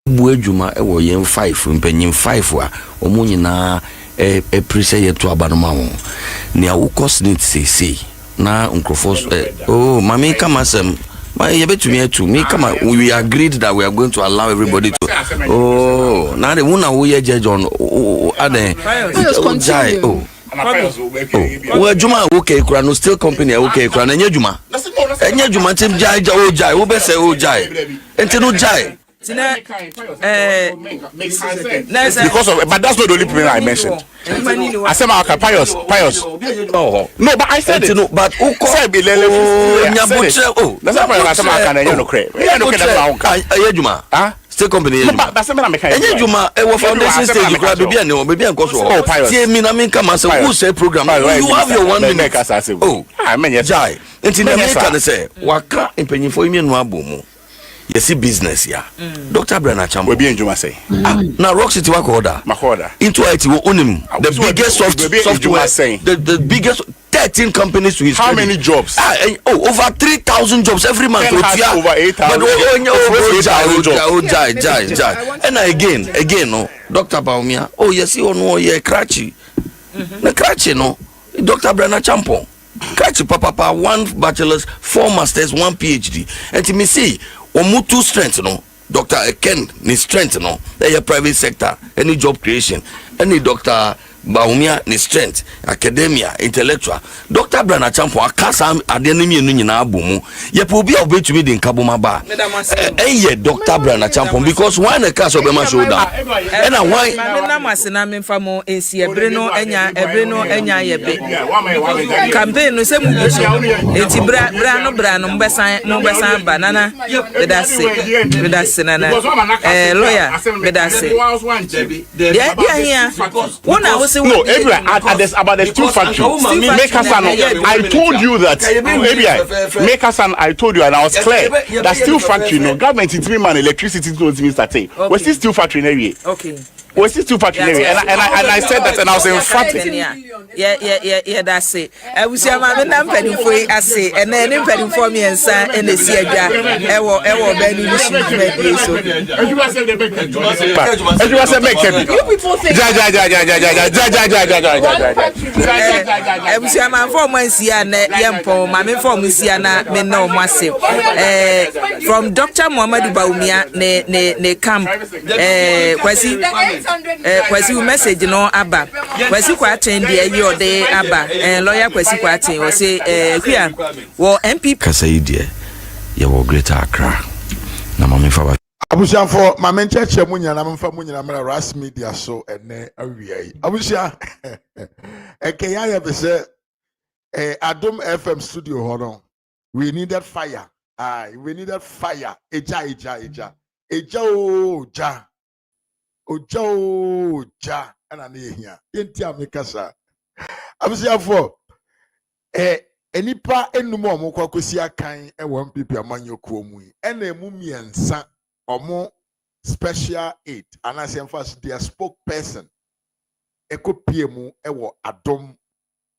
Buejuma ewo yen 5 mpanyin 5 a omo nyina pressure ye to abanoma ho ne awukos need say na nkrofos oh mami kama sem my yebetumi atu me kama we agreed that we are going to allow everybody to oh na the one we judge on ade oh well juma okay kura no still company okay kura na nya juma tim jai oh jai wo be say oh jai enti no jai because of, but that's not the only people I mentioned. I said my pious. Oh no, but I said it. No, but oh, that's not my Juma. Still company. But that's not my Juma. Foundation stage. Baby and Koso. Oh, pious. See me, I mean, come and say who say program. You have your 1 minute. Oh, I mean, yes, jai. Enti na me can say waka impenyin for imi no abomu. You see business here. Dr. Byran Acheampong. We be in Juma say. Now Rock City work order. Into IT we own him. The biggest software saying. The biggest 13 companies to his. How many jobs? Over 3,000 jobs every month. Over 8,000. And again no Dr. Bawumia. Oh you see no ye cratchy. Na cratchy no. Dr. Byran Acheampong. Cratchy papa 1 bachelor's, 4 masters, 1 PhD. And to me see Omutu strength no Dr. Ken ni strength no the private sector any job creation any Dr. Bawumia ni strength academia intellectual Dr. Byran Acheampong akasa adenemi enu nyina abomu ye po bia obetumi de nkaboma ba Dr. Byran Acheampong because why na cast obema shoulder and why na masena memfa mo esi ebre no enya yebe campaign no se mu biso enti bra no mbesan banana bedase nana lawyer bedase dia here wona no, about the steel factory. I told you that. I told you, and I was clear that steel factory, no government is man electricity to me start. We're still steel factory area. Okay. We're still steel factory area, and I said that, and I was emphatic. Yeah, that's it. I was your man, and I'm penny for it. I say, and then I'm penny for me and son, and the sea. Ewo Benny, so. You was a make you people think. I was your man for Monsiana, Yampo, Mammy for Monsiana, men no massive. From Dr. Muhammad Bawumia, ne camp, kwasi message no aba kwasi kwa attend the day aba lawyer kwasi kwa attend o say hia wo MP kasa idie ye wo Greater Accra na mama fa abusia for mama ncheche munya na mfa munya na ras media so ene awia yi abusia ekeya ye be say Adom FM studio hono we needed fire we needed fire eja oja ana na ehia yenti amekasa abusia for enipa enum omo kwakosi akan e won pipi amanyokuo mu ena emu miensa omo special aid ana semfas their spokesperson ekopie mu e wo Adom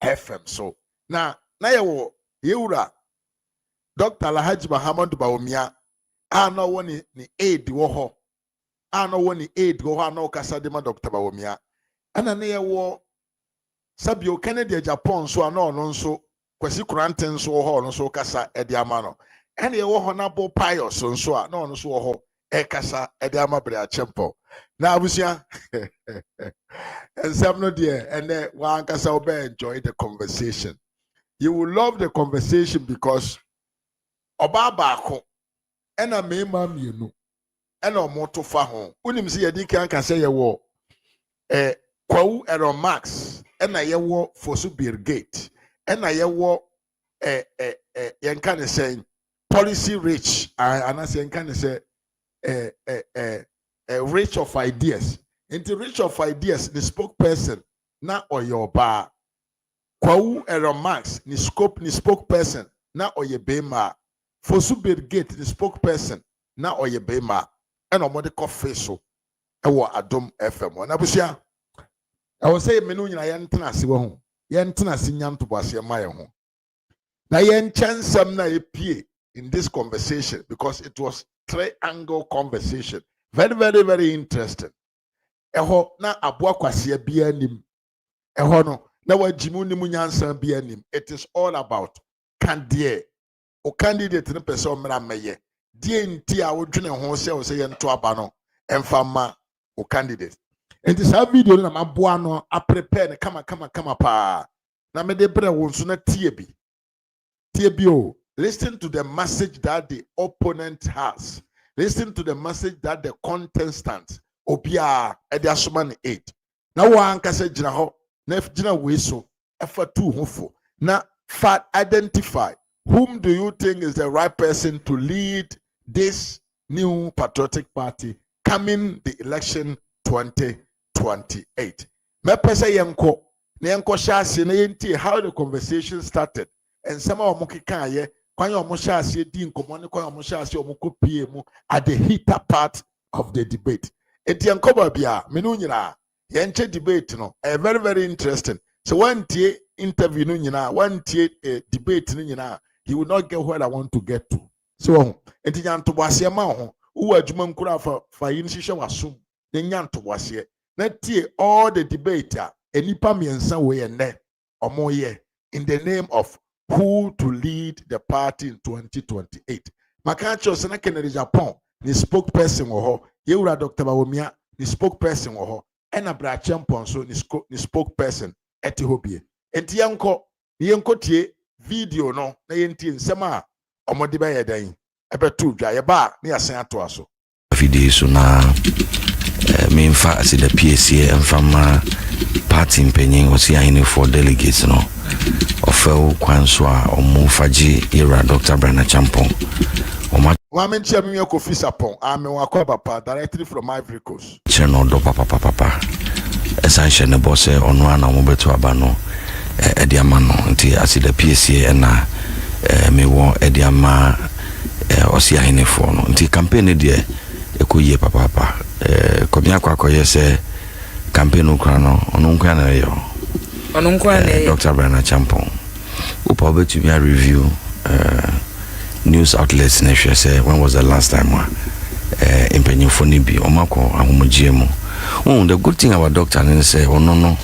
FM so na ye wo yewura Dr. Alhaji Muhammad Bawumia ana woni ni aid wo ho ano woni aid go ha no kasa de ma Dr. Bawumia ana ne ye wo sabio Keneedy Agyaong so ano no nso kwasi kuranten so ho no so kasa e de ama no ene ye wo ho na bo pious nso a no no so ho e kasa e de ama Byran Acheampong na abusia ensam no de ene wa kasa obe enjoy the conversation. You will love the conversation because oba baako ena me ma mienu ena omoto fa ho unim se yedi kan ka se ye wo kwawu Aaron Max ena ye wo Fosu Brigade ena ye wo yen kan say policy rich anase yen kan say rich of ideas into rich of ideas the spokesperson na oyoba kwawu Aaron Max ni spokesperson na oyebema Fosu Brigade the spokesperson na oyebema and omode coffee so ewo Adom FM na busia I will say menu nyina yentena se wo ho yentena se nyanto boase ma ye ho na yenchansam na epie in this conversation because it was triangle conversation Very, very, very interesting. Eho na abua kwasia bia nim. Eho no na wajimu ni munyansa bia nim. It is all about candidate. O candidate ne pese o mra meye. Die nti a wodwene ho se o se ye nto aba no emfama o candidate. Enti sa video na maboa no a prepare ne kama pa. Na me de bre wo nso na tie bi. Tie bi o. Listen to the message that the opponent has. Listen to the message that the contestant obia ediasoma 8. Na wa ankasa gina ho na gina we so efa tu hofo. Na fa identify whom do you think is the right person to lead this new patriotic party coming the election 2028. Me pese yenko na yenko shase na yenti how the conversation started and some of mokika ye kwan yo mo shase di nkomo ne kwan yo mo shase o mokopie mu at the heater part of the debate. Enti yenko ba bia me no nyina yenche debate no very very interesting. So one tie interview no nyina one tie debate no nyina he will not get where I want to get to. So enti nyanto boase ma ho wo adwuma nkura fa yin hihye wasum ne nyanto boase na tie all the debate enipa miensa we ene omoye in the name of who to lead the party in 2028. Makacho se na Keneedy Agyaong the spokesperson wo ho yewura Dr. Bawumia the spokesperson wo ho ena Byran Acheampong so the spokesperson eti hobie enti yenko tie video no na yentie nsema a omode ba yedan ebetu dwa ye ba na yasen ato aso video so na me mfa as the PSA mfama party mpenyin osi ahine for delegates no ofel kwanso a omufaji era Dr. Byran Acheampong wa men chia me ko fisapon ame wa ko papa directly from Ivory Coast cheno do papa essential ne boss ono ana omobeto aba no ediama no nti as the PSA na me wo ediama osi ahine for no nti campaign de ekoye papa komia kwa koye se campaign ukra no ono nkwa na yo ono nkwa na Dr. Byran Acheampong upa betu me review news outlets na hwe say when was the last time impenyifo ni bi omako ahomogye mu the good thing about doctor and say no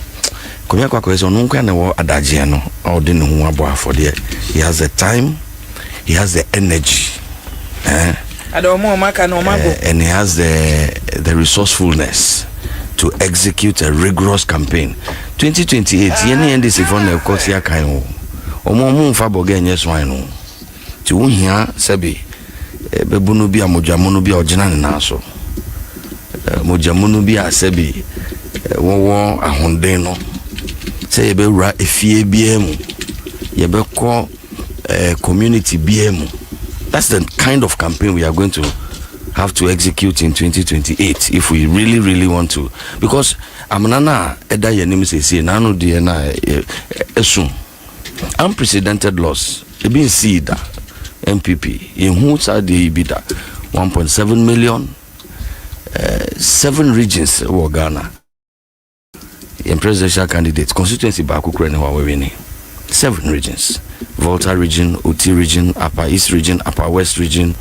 komia kwa koye se ono nkwa na wo adaje no o de ne ho abo afode he has the time, he has the energy and he has the resourcefulness to execute a rigorous campaign. 2028 yene end this for na course ya kan o omo mfa boga enye so an no ti wo hia sabi bebunu bi amodwamunu bi ogina ne na so mojamunu bi asabi wo ahonden no say be wura efie biemu ye be ko community biemu. That's the kind of campaign we are going to have to execute in 2028 if we really want to, because amnana eda yenim say nanu de na esun unprecedented loss e been see that MPP in who side the bida 1.7 million 7 regions in Ghana in presidential candidates constituency back Ukraine wa winning 7 regions: Volta region, Oti region, Upper East region, Upper West region,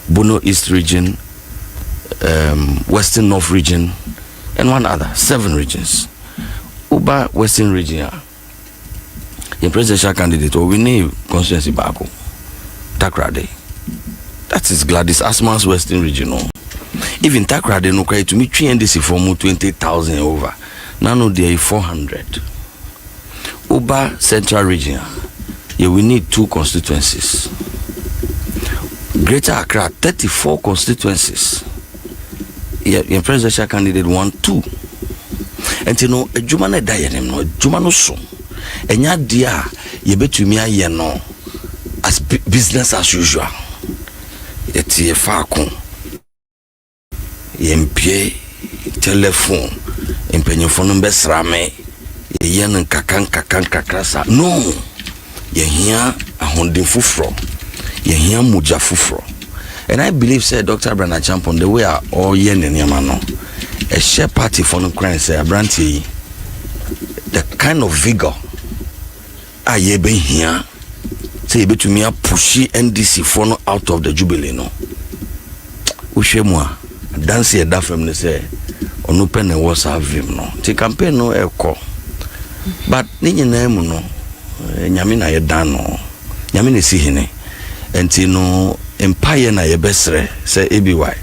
Bono East region, Western North region, and one other. 7 regions. Uba Western region, in presidential candidate, or we need constituency Baku, Takrade. That is Gladys Asman's Western region. Even Takrade no cry to me 300 for 20,000 over. Nano there 400. Uba Central region, we need 2 constituencies. Greater Accra, 34 constituencies. Your presidential candidate won 2. And you know, a Jumana dianem, no, Jumano so. And ya dear, ye bet to me, ye no, as business as usual. It's a falcon. Ye telephone, in penyophone besrame. Yen kakan kakrasa no ye here a holding fufro ye here muja fufro. And I believe say Dr. Byran Acheampong the way are all yen in yamano a share party for no crime say abranti the kind of vigor ye be here say be to me a pushy NDC for no out of the jubilee no ushemwa dance ye da from ne say onu pe ne was avim no ti campaign no ekọ but ni nyina mu no nyame na ye dan no nyame ne si hene enti no empire na ye besre say ABY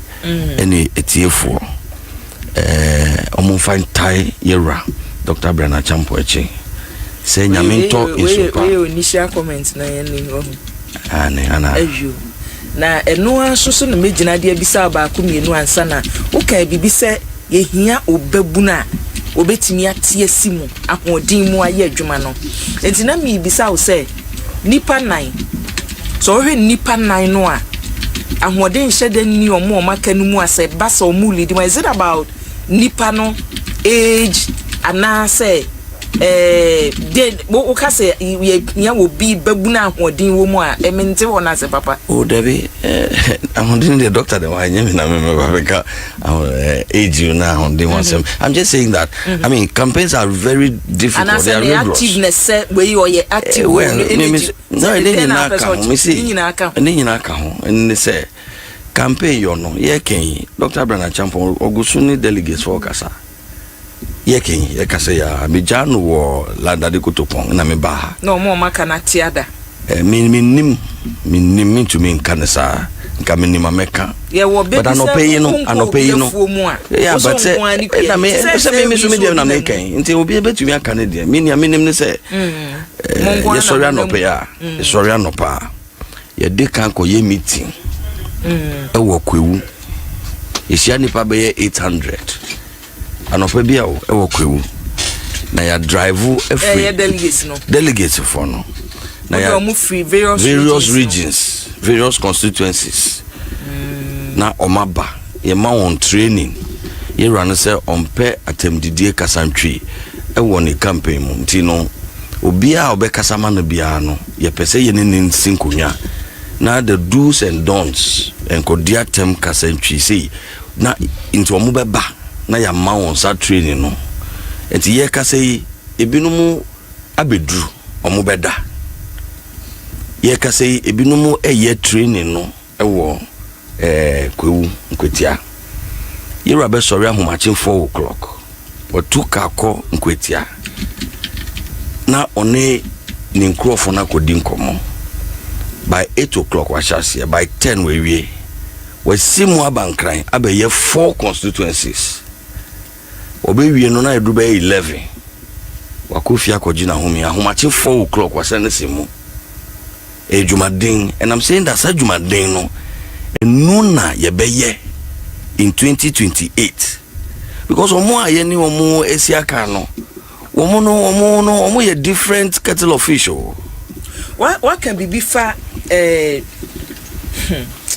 any etiefo omo find tie yera Dr. Byran Acheampong echi say nyame to isupa we initial comment na ye ni ho ana na eno asoso na megina de bisa ba ko mienu ansa na wo ka bibi se ye hia obabuna obetimi atie simu ahodin mu aye adwuma no enti na mi bisa wo se nipa 9 so hwe nipa 9 no a ahodin hyede ni omo maka no mu ase basa omu lead. Is it about nipa no age ana say did wo ka say ya wo bi babuna ahodin wo mu a emente wona se papa o debi ahodin the doctor the why nyame na me ka age you now ahodin won sem. I'm just saying that I mean campaigns are very difficult. And they are rigorous. Activeness say where you are active no they nyina ka ho and they say campaign you no ye ken Dr. Byran Acheampong ogusuni delegates for kasa ye ken ye kasa ya mijanu wo landa de kotopon na me ba no mo maka na tiada minim to me kanasa nka minim ameka ye wo be but anope no yeah but say na me say me so me dey na me ken nti obi betumi aka ne dey minim ne say ye sorry anope ya ye sorry anopa ye de kan ko ye meeting ewo kwewu isia nipa be ye 800 anope bia ewo kwewu na ya drive every delegates for no na ya various regions various constituencies na omaba ye ma on training ye run say on pe atemdidie kasantwi ewo ne campaign mu ntino obia obekasama no bia no ye pese ye ne nsinkonya na the do's and don'ts and kodia tem kasantwi say na into omo beba na ya ma on sa training no enti ye kasai ebinumu abedru omo beda ye kasai ebinumu eye training no ewo kwewu nkwetia ye rabe sorry ahomache 4 o'clock but 2 kako nkwetia na one ni nkrofo na kodi nkomo by 8 o'clock wa shase by 10 we simu abankran abaye 4 constituencies obewie no na eduba 11 wakofia kogina homi ahomache 4 o'clock wa sene simu ejumadin and I'm saying that sajumadin no enuna yebeye in 2028 because omo aye ni omo esiaka no omo ye different kettle of fish. What can be fa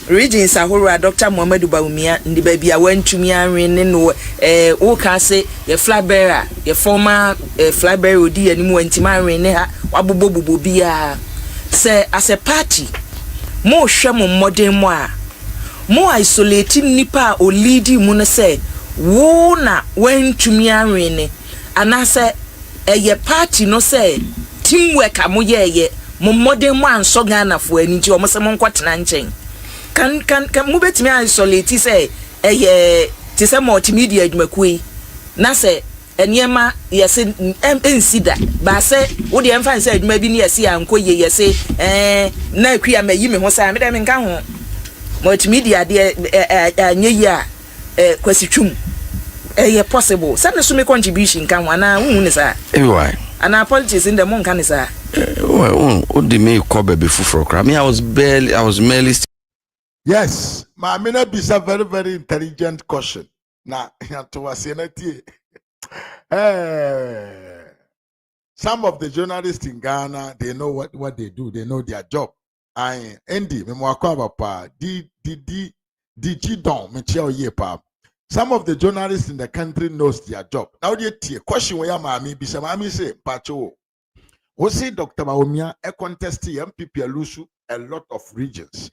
regions ahoro Dr. Muhammadu Bawumia ndi baby awantumi anwene no wo ka say ye flabera ye former flabera odi animu antima anwene ha wabobobobo bia say as a party mo hwe mo modern mo a mo isolate nipa o lead mu no say wo na wantumi anwene ana say ye party no say teamwork amoye mo modern mo anso Ghana fo ani nti o mo se mo nkwatena nchen kan mu betimi isolate say ti say multimedia adwumakui na say eniema yese ensida ba say wo de emfa say adwuma bi ne yese ankoye yese na akua mayi me ho say me de me nka ho multimedia de anyeyi a kwasitwum possible say no so me contribution kan ho na hu ne sa why ana politics in the mon kan sa o de me ko be fufuro kra me I was merely yes ma me na be a very very intelligent question na to wase na tie some of the journalists in Ghana, they know what they do. They know their job. I Andy, me mo akwa pa di don me chia ye pa. Some of the journalists in the country knows their job. Now the question where mami bi se mami say pacho. We see Dr. Bawumia a contest MPP alusu a lot of regions.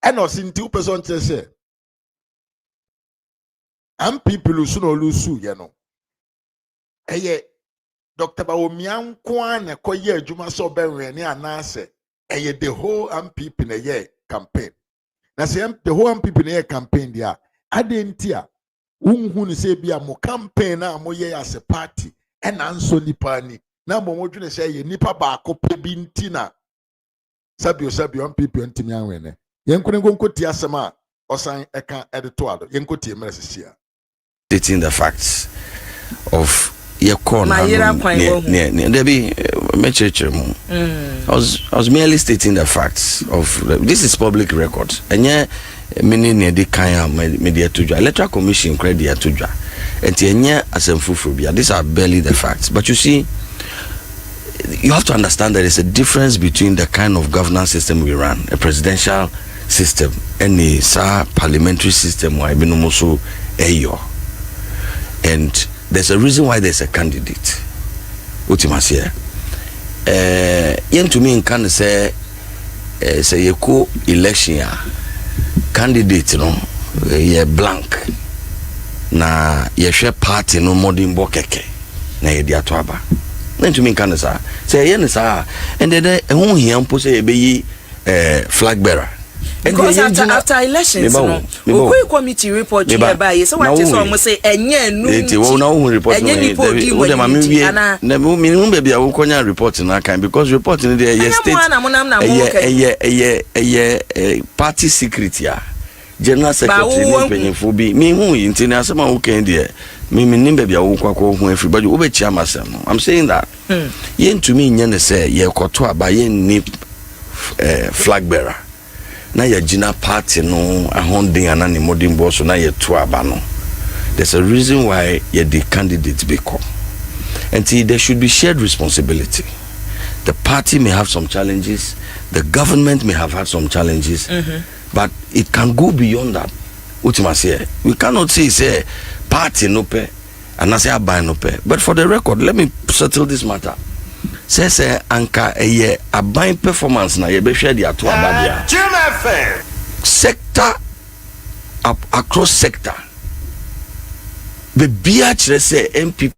And us in 2% say MPP lusu no lusu you know. Dr. Bawumia nkwa na koye adwuma so benwe ne anase the whole MPP na ye campaign. Na say the whole MPP na ye campaign dia adentia unhu ni se bia mo campaign na mo ye as a party and anso nipa ni na mo modwene se ye nipa ba akope bi ntina sabio MPP ntimi anwene yenkune ngonkoti asema osan eka editoado yenkoti emeresia stating the facts of your corner. I was merely stating the facts of this is public record. And yeah, many near the kind media to electoral commission credit to ja. And yeah, as a these are barely the facts. But you see, you have to understand that there's a difference between the kind of governance system we run, a presidential system, and a parliamentary system where I've been also and there's a reason why there's a candidate. Ultimately, to me can say you co election candidate, you know, ye blank. Na ye share party no modern bokeke. Na ye diatwaba. Then to me can say yen sa and then who he ampo say be flag bearer. Because after elections, we committee report you by so what is almost say enye nu enye minimum baby I will konya report na kan because reporting there yes state party secret ya general secretary ni penyefo bi me hu yinti na asema wo kan there me nim baby I will kwakọ hu everybody wo be chia masem. I'm saying that yen to me nya ne say ye koto aba yen ni flag bearer na ya jina party no ahondin anani modern boss na ye to aba no. There's a reason why ye the candidates become, and there should be shared responsibility. The party may have some challenges, the government may have had some challenges, but it can go beyond that. Ultimately, we cannot say party no pay and I say buy no pay. But for the record, let me settle this matter. Say anka a buying performance na ye be share dia to abadia sector across sector be bia kire say MPP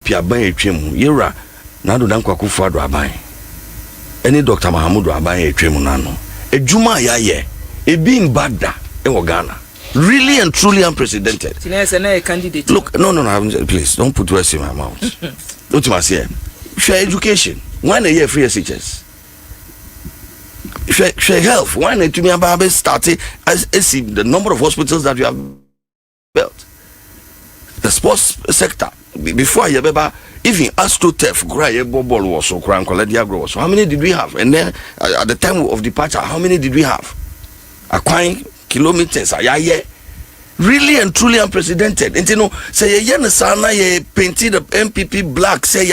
aban etwem yera na do dan kwakufu ado aban any Dr. Mahamudu aban etwem na no edwuma ya ye ebi mbada e wo Ghana really and truly unprecedented. Candidate. Look, no, please don't put words in my mouth. Ultimately, share education. Why a year free SHS? Share health. Why not to me about starting as see the number of hospitals that you have built? The sports sector. Before I ever even AstroTurf, ball was so crying, was so. How many did we have? And then at the time of departure, how many did we have? Acquiring kilometers, really and truly unprecedented. And you know, say ye painted the MPP black, say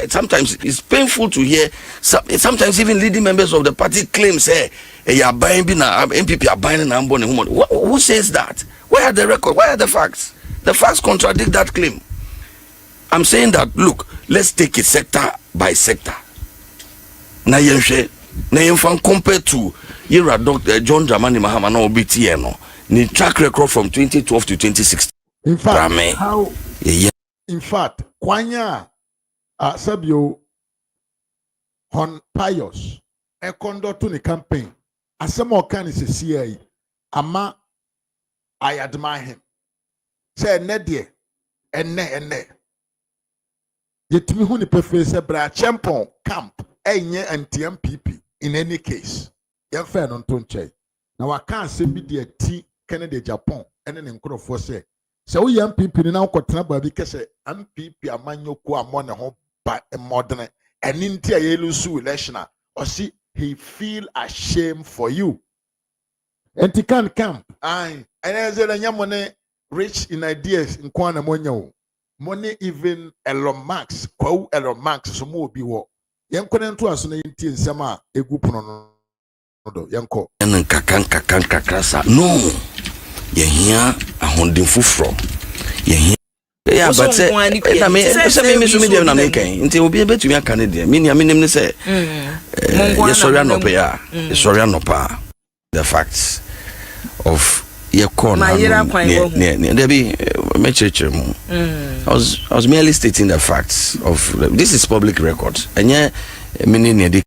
sometimes it's painful to hear. Sometimes even leading members of the party claim say MPP are buying an unborn woman. Who says that? Where are the records? Where are the facts? The facts contradict that claim. I'm saying that look, let's take it sector by sector. Na compared to Dr. John Dramani Mahama no BTN ni track record from 2012 to 2016. In fact, Kwanya Sabio Hon Pius e conduct to the campaign. Asemo kan is CIA. Ama I admire him. Say nedie enne. Yetimi hu ni preference bra Acheampong camp enye anti-MPP in any case. Ye fair no ntonche. Na wa kan se bi de ti Keneedy Agyaong ene ne nkrofo se wo yam MPP ni na ukotena ba bi kese MPP amanyoko amo ne ho ba modern eni nti a yelusu election or see he feel ashamed for you enti kan camp ai ene zela nyamone rich in ideas nkwa na monya wo money even Elon Musk kwa Elon Musk so mo obi wo yenkone nto aso na yenti nsem a egu pono no yanko en kakrasa no ye hia ahondin fufro ye hia yeah but say na me so me dem na me kan nti obi betumi aka ne de me nim ne say ye sorry anopa ya ye sorry anopa the facts of your corner there be me I was merely stating the facts of this is public record and yeah me near the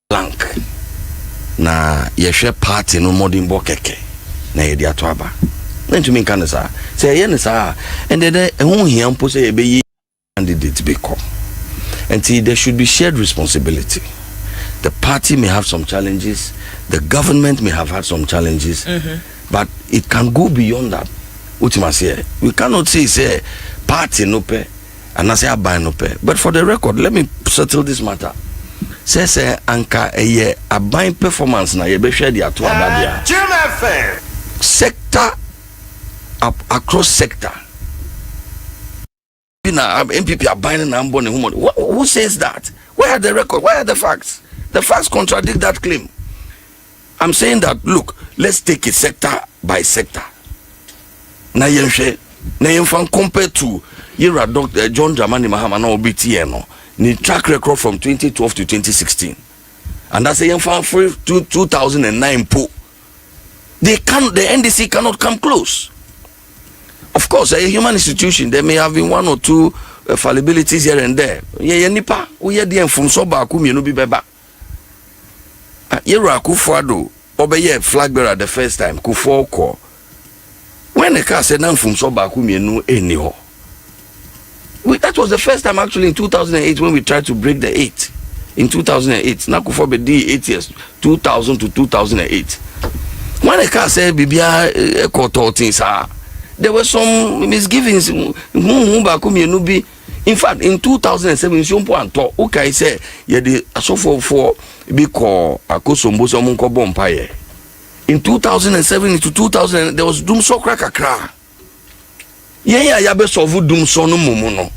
blank na ye share party no modern bokeke na ye diatwaba Then to me can say and then who he impose a be candidate become. And see, there should be shared responsibility. The party may have some challenges, the government may have had some challenges, but it can go beyond that. We cannot say party no pay and I say buy no pay. But for the record, let me settle this matter. Say anka a buying performance na ye be share dia to abadia. Sector across sector. MPP are buying and buying. Who says that? Where are the record? Where are the facts? The facts contradict that claim. I'm saying that, look, let's take it sector by sector. Na yenfan compared to Yera Dr. John Dramani Mahama na OBTN ni track record from 2012 to 2016. And that's a yenfan for 2009 po. The NDC cannot come close. Of course, a human institution, there may have been one or two fallibilities here and there. Yeah, nipa, we had the from Soba Kumi, no be beba. Yera Kufuado, Obeye flag bearer the first time, Kufuoko. When the car said, "I'm from Soba Kumi, no anyhow." That was the first time actually in 2008 when we tried to break the 8. In 2008, Nakufo Bedi 8 years, 2000 to 2008. When the car said, "Bibia things are," there were some misgivings. In fact, in 2007, Shumpo and To, okay, say, "Yeah, the so for be called a Kosombo Somunko Bompaye." In 2007 to 2000, there was Doomso Krakakra. Yeah, yabe solve Doomso no momono.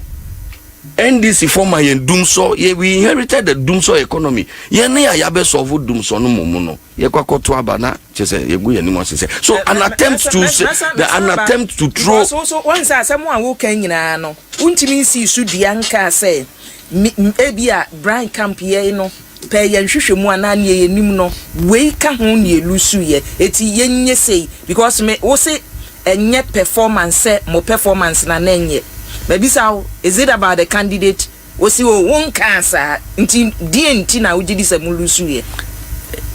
NDC former yen Doomso, yeah, we inherited the Doomso economy. Yeah, yabe solve Doomso no momono. Yeah, kwa koto abana, chese yegu ye ni mo se. So an attempt to throw. So once someone who can no. Untimi si su dianka say, ebia Brian Camp ye no. Pay and shushu ana ye nim no we ka ho ne lusu ye eti yenye sei because me wo say enye performance mo performance na nenye maybe sao is it about the candidate wo say wo won cancer nti die na wo gidi se mo lusu ye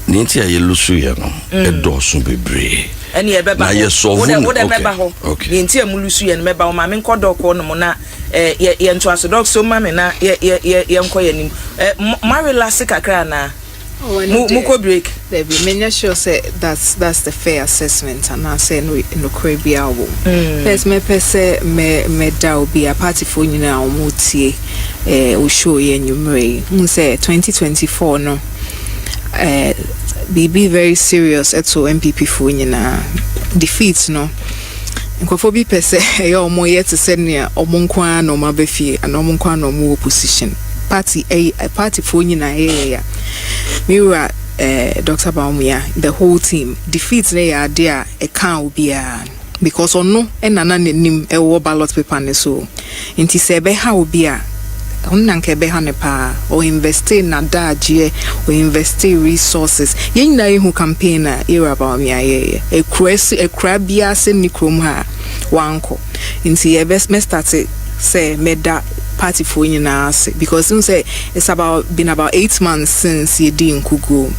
ni nti ye lusu ye no e do so bebre ene ye beba wo de beba ho ni nti mo lusu ye no meba o ma me nkodo ko no mo na ye nto asodok so ma me na ye nko ye nim Marilla Sikakra na muko break baby menya sure say that's the fair assessment and I say no Caribbean album first me pese me da obi a party for nyina omutie o show ye nyumre say 2024 no be very serious eto MPP for nyina defeat no nkofo bi pese e omo ye te se ne omo nkwa no mabefie and omo nkwa no mo opposition party a party for nyina ya miwa Dr. Bawumia the whole team defeat na ya there e kan obia because ono enana nanim e wo ballot paper ne so nti se be ha obia onanke be ha ne pa o invest na daje o invest resources yen na hu campaign na era Bawumia ye e krabia se ni krom ha wanko nti e best me start say meda party for nyina because you say it's been about 8 months since you did Kugu.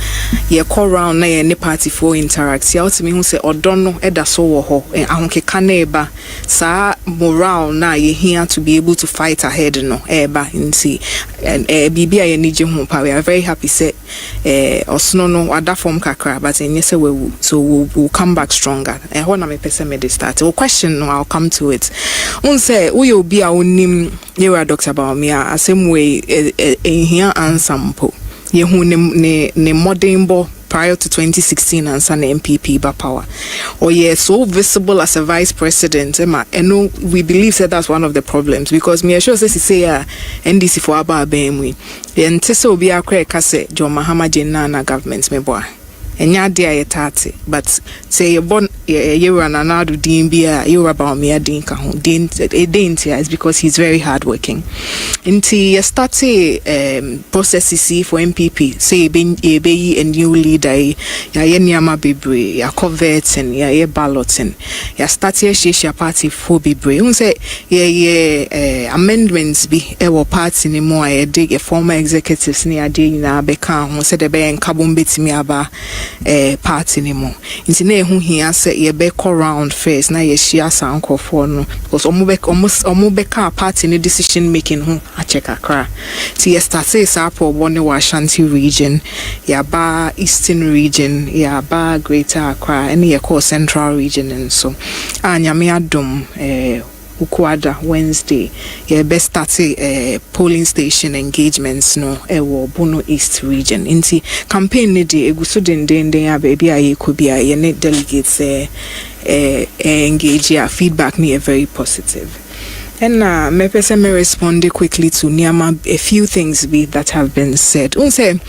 You call round na ye party for interact. You ultimately who say odono eda so wo ho and ahonke kaneba sa morale na ye here to be able to fight ahead no eba nti and bibia ye nije ho pa. We are very happy say osno no ada form kakra but enye say we so we'll come back stronger. And ho na me pese me dey start. O question no I'll come to it. Un say we obi a onim Yera Dr. Bawumia asem way here ensample ye hu ne modern bo prior to 2016 and san MPP ba power or yeah so visible as a vice president and we believe that that's one of the problems because me sure say NDC for aba bemwe ntese obi akra ka say John Mahama Jenna government me boa enya de ayetati but say you born Yera nanado din bia Yera Bawumia din ka ho din is because he's very hardworking inti start processes for MPP say be a new leader ya nyama bebre ya covert and ya balloting ya start here party for bebre un say amendments be e party ni mo ya dig former executives ni ade na be kan ho say de be nkabom betimi aba party ni mo nti na ehu hia se ye be call round first na ye share sankofo no because omo be ka party ni decision making ho a check akra ti ye start say sapo one Ashanti region ya ba eastern region ya ba greater Accra and ye call central region and so anyame adom Ukwada Wednesday ye best start polling station engagements no ewo Bono East region inti campaign ni di eguso den ya baby aye ko bia ye ne delegates engage ya feedback ni very positive and me pese me respond quickly to niama a few things that have been said unse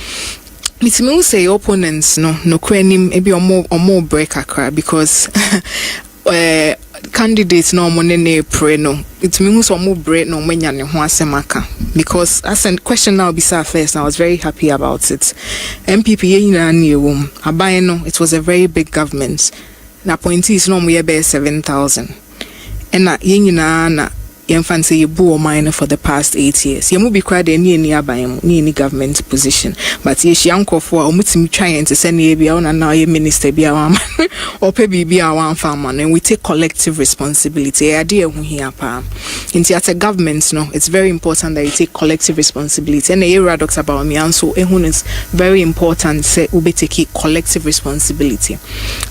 mitimi say opponents no kwanim ebi omo break akra because candidates no money pray no it means omo break no menya ne ho asemaka because as a question now be first I was very happy about it MPP yina na ewom aban no it was a very big government na appointees no mo ye be 7,000 and na yina na yemfanse yebu o mine for the past 8 years yemu be crowd any aban ni any government position but ye hyankofo a omutimi twan to send ye bia na ye minister bia wa or pe bibia wa farmer and we take collective responsibility idea hu hia pa inti at a government no it's very important that you take collective responsibility and era Dr. Bawumia so ehun is very important say we take collective responsibility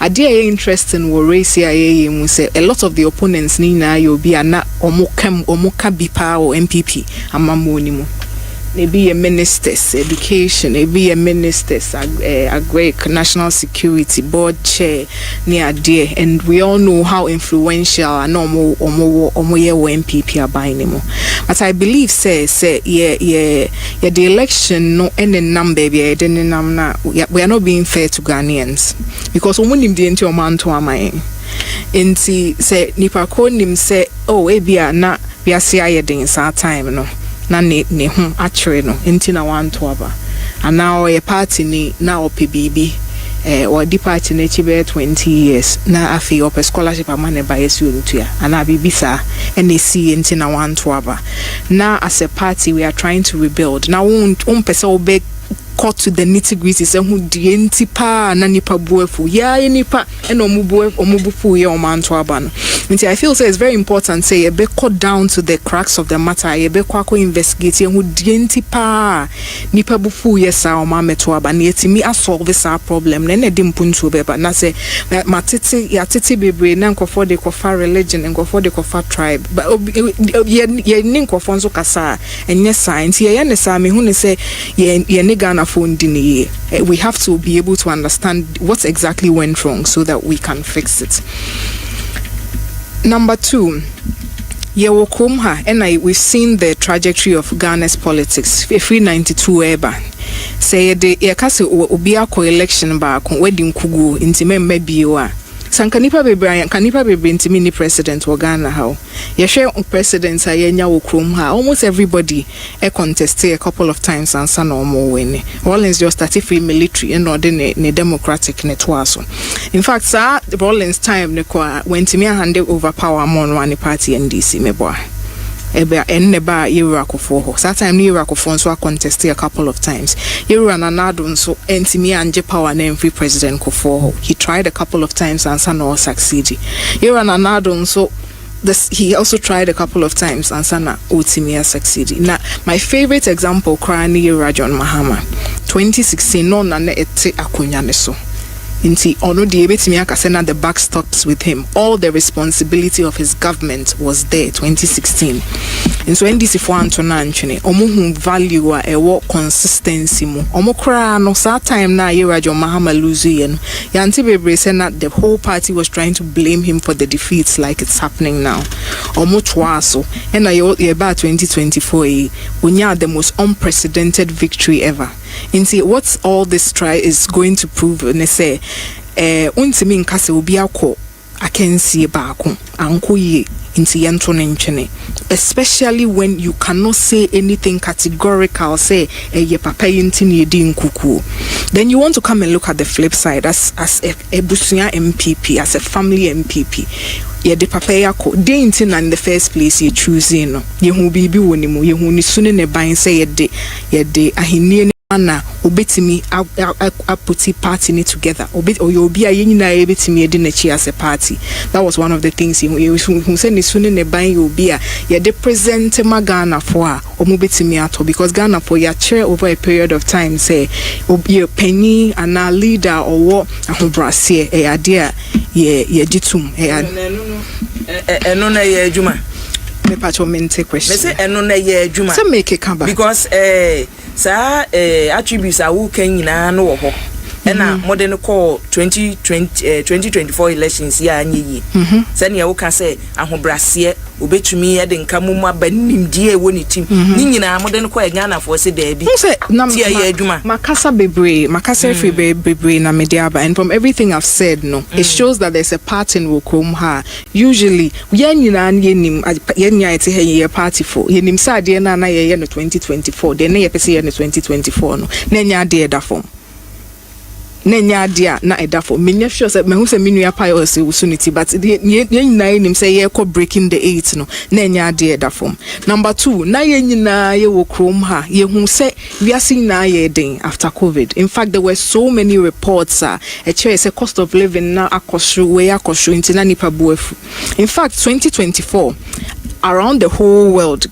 idea ye interesting wo race ye mu say a lot of the opponents ni na yo bia na omuka bipa or MPP amamoni mu maybe a ministers education maybe a ministers agric national security board chair near there and we all know how influential and omo MPP are buying them but I believe say the election no any number be we are not being fair to Ghanaians because omunim di enti omanto amain enti say nipa ko nim say oh ebia na biase ayedin sa time no na ne ho akere no enti na wanto aba ana o party ni na opibibi or di party na chibe 20 years na afi op scholarship amane ba yesu ntua ana bibisa NAC enti na wanto aba na as a party we are trying to rebuild now pesa obe cut to the nitty-gritty say who die nti pa na nipa buefu ya nipa eno omubufu ye omanto aban nti I feel say it's very important say be cut down to the cracks of the matter ye be kwako investigate who die nti pa nipa bufu ye sa omameto aban yetimi solve this problem na edi mpuntu be ba na say matete bebre na nkofo de kofa religion nkofo de kofa tribe but ye ni nkofo nso kasa enye science ye ne sa me hu ne say ye ni Ghana we have to be able to understand what exactly went wrong so that we can fix it. Number 2, and we've seen the trajectory of Ghana's politics. 392 eba. Say the yakase obiako election back wedding kugu intimembe biwa. Sankanipa bebre intimi ni president wa Ghana how. Yeshe president ayenya wo krom ha almost everybody contested a couple of times and san no more win. Rollins just started free military and not ne democratic network. In fact, sir, Rollins time ne kwa when timi handed over power mon one party NDC meboa. Ebe enneba Irakofo ho. That time ni Irakofo so contested a couple of times. Ira nanado so entimi anje power na free president Kofo ho. He tried a couple of times and no succeed. Ira nanado so he also tried a couple of times and sana Utimia succeeded. Now my favorite example Krani Rajon Mahama 2016 no na ete akunyane so. Inti ono di ebetimi akasena the back stops with him. All the responsibility of his government was there 2016. And so NDC for Antona Anchene omo value a ewo consistency mu. Omo kra no sa time na Rajon Mahama lose yen. Yanti bebre say na the whole party was trying to blame him for the defeats like it's happening now. Omo twaso and about 2024 unya the most unprecedented victory ever. Inti what's all this try is going to prove ne say untimi nkase obi akọ akensie baako anko ye inti yento ne nchene especially when you cannot say anything categorical say ye papa yinti ne di nkuku then you want to come and look at the flip side as a busunya MPP as a family MPP ye de papa yako de inti na in the first place ye choosing no ye hu bibi woni mu ye hu ni sune ne ban say ye de ahenie Anna obetimi aputi party ni together obi a yenyina ebetimi edi na chi as a party. That was one of the things he said ni sunu ne ban obi a ye de present Ghana for a omo betimi ato, because Ghana for ya chair over a period of time say obi a penny and a leader or what ahobrase e ade ye ditum eno na ye adwuma me pacho mente question me say eno na ye adwuma say make it come back because sa attributes a wo kan nyina no wo ho ena modern call 2024 elections ya anyi say na wo ka say ahobrase obetumi ye de nkamumu abanimdie wo ni team ni nyina modern call Ghana for say there be say na tie ye adwuma makasa free bebre na mediaba, and from everything I've said it shows that there's a pattern wo krom ha. Usually ye nyina yenim ye nya ete ye party for yenim sa de na ye no 2024 de na ye pese ye no 2024 no na nya de da form nenya dia na edafo menya sure say me hu say menua pai o say usunity, but ye nyina nim say ye ko breaking the 8 no nenya dia edafo. Number 2, na ye nyina ye wo krom ha ye hu say we are seeing na ye den after COVID. In fact, there were so many reports a chair say cost of living na akosho into na nipa buefu. In fact, 2024 around the whole world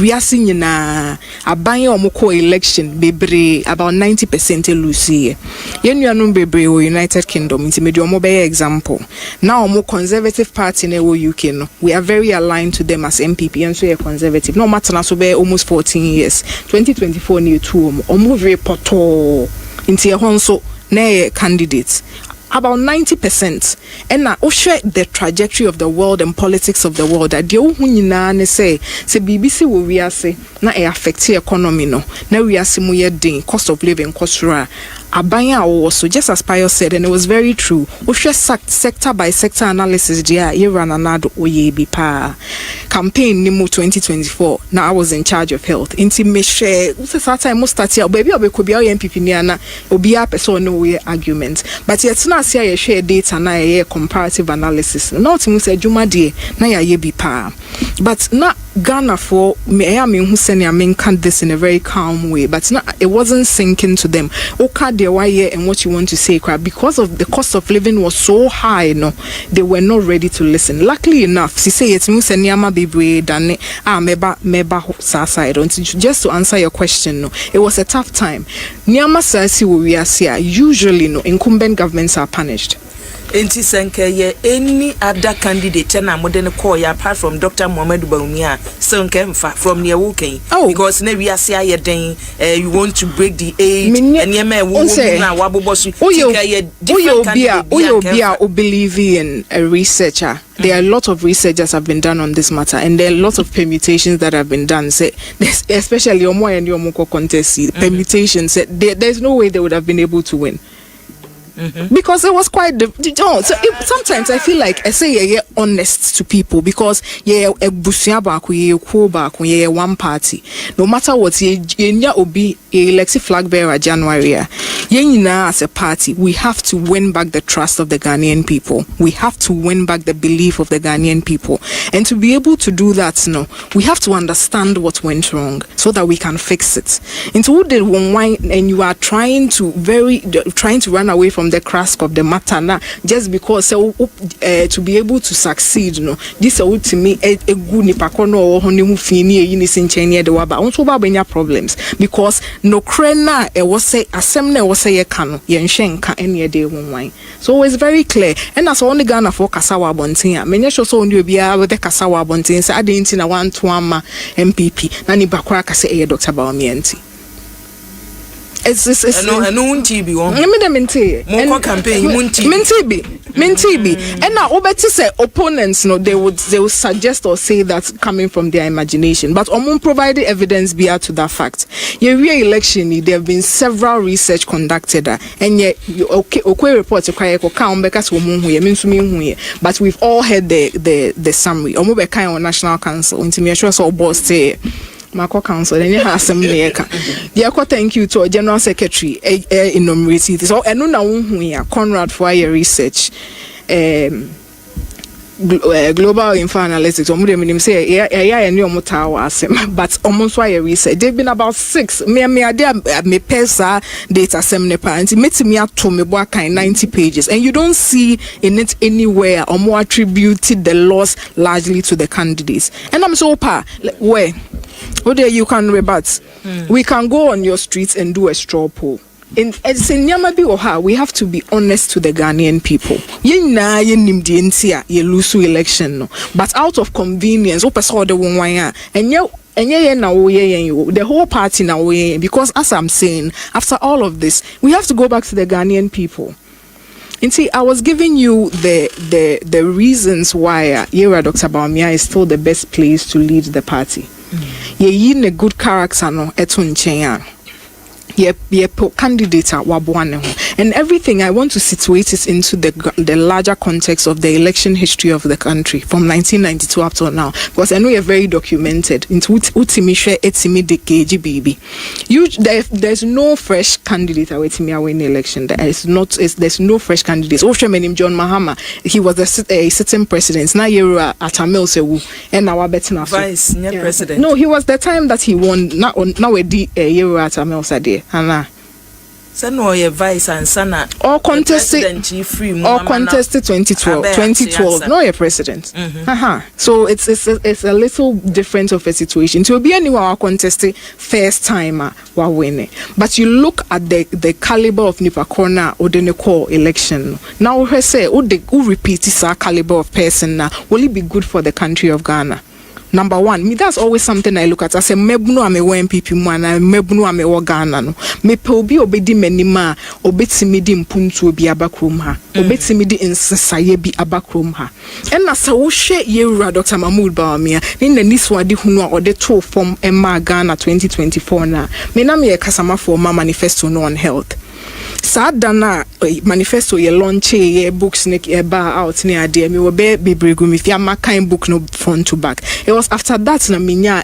we are seeing na abanye omoko election bebre about 90% lose ye nuanum bebre o United Kingdom inti medio mo be example. Now omo conservative party na wo UK no, we are very aligned to them as MPP, and so ye conservative no matter na so be almost 14 years. 2024 ni two omo very poto inti e honso na candidates about 90%. And now the trajectory of the world and politics of the world that the nyina ne say BBC wo we say na e affect the economy no na we ase mo ye den cost of living cost ra abanya also, just as Pius said, and it was very true. Sector by sector analysis dia run anado oye bi pa campaign nimu 2024. Now I was in charge of health. Inti me share that time most start here baby obekobi o MPP ni ana obi a person no we argument. But yet na see ye share data na ye comparative analysis. Not mu say juma die na ye bi pa. But na Ghana for me who send ya can this in a very calm way, but it wasn't sinking to them. Okay, they were here and what you want to say, because of the cost of living was so high, they were not ready to listen. Luckily enough, she say it's me send yama baby done meba side. Just to answer your question, it was a tough time. Nyama says we are usually incumbent governments are punished. Enti senke ye any other candidate na modern call ya apart from Dr. Mohamed Bawumia senke mfa from near working because na we are ye den you want to break the age and ye me wo na wabobosu who believe in a researcher. There are a lot of researchers have been done on this matter, and there are lots of permutations that have been done. Say, especially Omo and Yomoko contest permutations. There's no way they would have been able to win. Because it was quite sometimes I feel like I say you're honest to people, because you're a busia back, you're cool back, you're one party. No matter what, you're obi elected flag bearer January. As a party, we have to win back the trust of the Ghanaian people. We have to win back the belief of the Ghanaian people. And to be able to do that, we have to understand what went wrong so that we can fix it. Into the one and you are trying to run away from the grasp of the matter now, just because to be able to succeed, this to me a good nipakono or honeymoon fini unison chain the waba also banya problems, because no crena was say assembly was say cano yen shenka any day one wine. So it's very clear, and that's only Ghana for Kasawa Bontia. Many shows only be with the Kasawa Bontin. I didn't in a 1-2 MPP. Nani Bakwaka say Dr. Bawumia. It's no TV one. Let me minty. More campaign minty. And now obeti say opponents they would suggest or say that coming from their imagination, but provided evidence bear to that fact. Your real election there have been several research conducted and yet okay reports but we've all heard the summary. On National Council intimation so boss Marco Council and you have some thank you to a General Secretary enumerated. So and no Conrad for your research. Global Info Analytics, but almost why research. They've been about 6. Me pesa data and me to me 90 pages, and you don't see in it anywhere or more attributed the loss largely to the candidates. And I'm so where there you can rebut. We can go on your streets and do a straw poll. In we have to be honest to the Ghanaian people. You lose election, no. But out of convenience, and the whole party now, because as I'm saying, after all of this, we have to go back to the Ghanaian people. And see, I was giving you the reasons why Dr. Bawumia is still the best place to lead the party. In a good character, no, candidate and everything. I want to situate it into the larger context of the election history of the country from 1992 up to now, because I know you're very documented into there's no fresh candidate awaiting win election. There's no fresh candidates. John Mahama, he was a sitting president. Now you're at Amel Sewu and now betting vice president. No, he was the time that he won. Now we did a year at Amel Sade. Anna. Sano ye vice and sana. Or contested 2012. No, your president. So it's a little different of a situation. To be anyone contested first timer while winning. But you look at the caliber of Nipa Corner or the Neko election. Now we say who repeat this caliber of person now will it be good for the country of Ghana? Number one, that's always something I look at. I say, mebuno ame MPP mwana, mebuno ame Ghana no. Me pe obi obedi menima, obeti midi mpuntu obi abakrom ha, obeti midi insasaye bi abakrom ha. And na sa wo hwe yewura Dr. Mahmoud Bawumia, ni na niswadi hunu a ode to form Emma Ghana 2024 na. Me na me kasama for ma manifesto no on health. Sadana manifesto ye launch ye books ne ba out ne ade me wo be bregu me fia makan book no front to back. It was after that na minya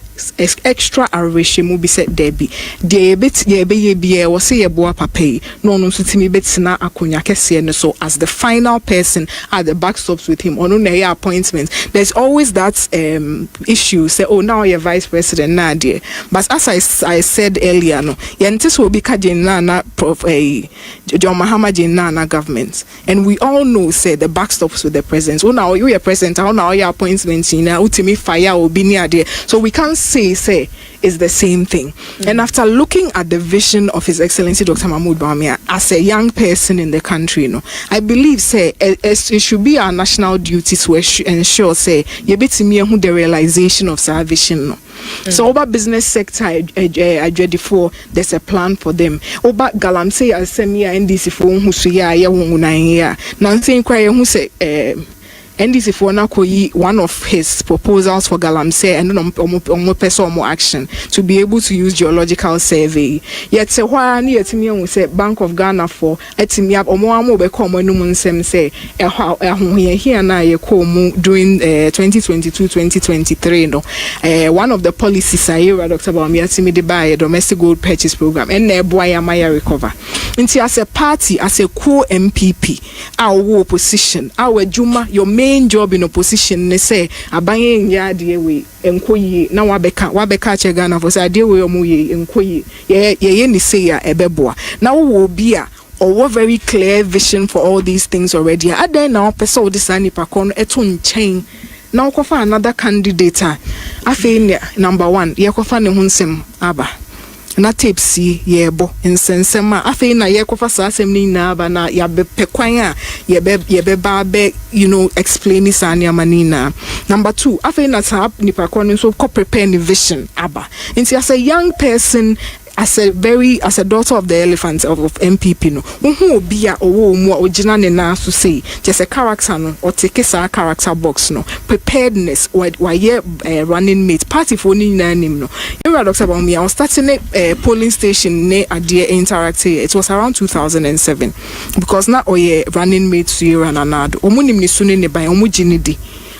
extra arrangement mu bi said debi de bit ye be wo say ye boa papa no so timi betina akonya kese no. So as the final person at the backstops with him ono na ye appointment, there's always that issue say oh now you're vice president na there. But as I said earlier no yentis will be kadin na prof John Mahama Nana government, and we all know say the backstops with the president. Oh now you are president, how now your appointments in ultimate fire will be near there. So we can't say it's the same thing. And after looking at the vision of His Excellency Dr. Mahmoud Bawumia as a young person in the country, I believe it should be our national duty to ensure you be to me who the realization of our vision. So over business sector, I ready for there's a plan for them. Over galamsey I send me NDC for who say ya now saying cry who say NDC for one of his proposals for Galamsey and more action to be able to use geological survey. Yet say why near to me we say Bank of Ghana for etimi up omo be come no munsem say here na ye come during 2022-2023 no. One of the policies Dr. Bawumia timi de buy a domestic gold purchase program and na boy amaya recover. Nti as a party, as a co-MPP, our opposition, our Juma, your main job in opposition, they say, Abaye ya we enkoyi na wabeka che Ghana for say we omuye enkoyi ye ni say ya ebeboa. Now will be or very clear vision for all these things already. Are there now person this Nipa Corner eton chain? Now kofa another candidate. Afi number 1, ye kofa ne hunsem aba. Na tapesi yebo insensema afi na yekofa sa asem ni na ba na ya be pekwan a yebe ba be explain this manina. Number 2, afi na tap nipa kon so ko prepare ni vision aba. Nti as a young person, as a daughter of the elephant of MPP no who be a owo mu original na so say just a character no or take a character box no preparedness why running mate party for ni na nim no. You Dr. Bawumia was starting a polling station ne Adie Interactive. It was around 2007 because na oye running mate to run anado omunim ni sunu ne ban omu jinidi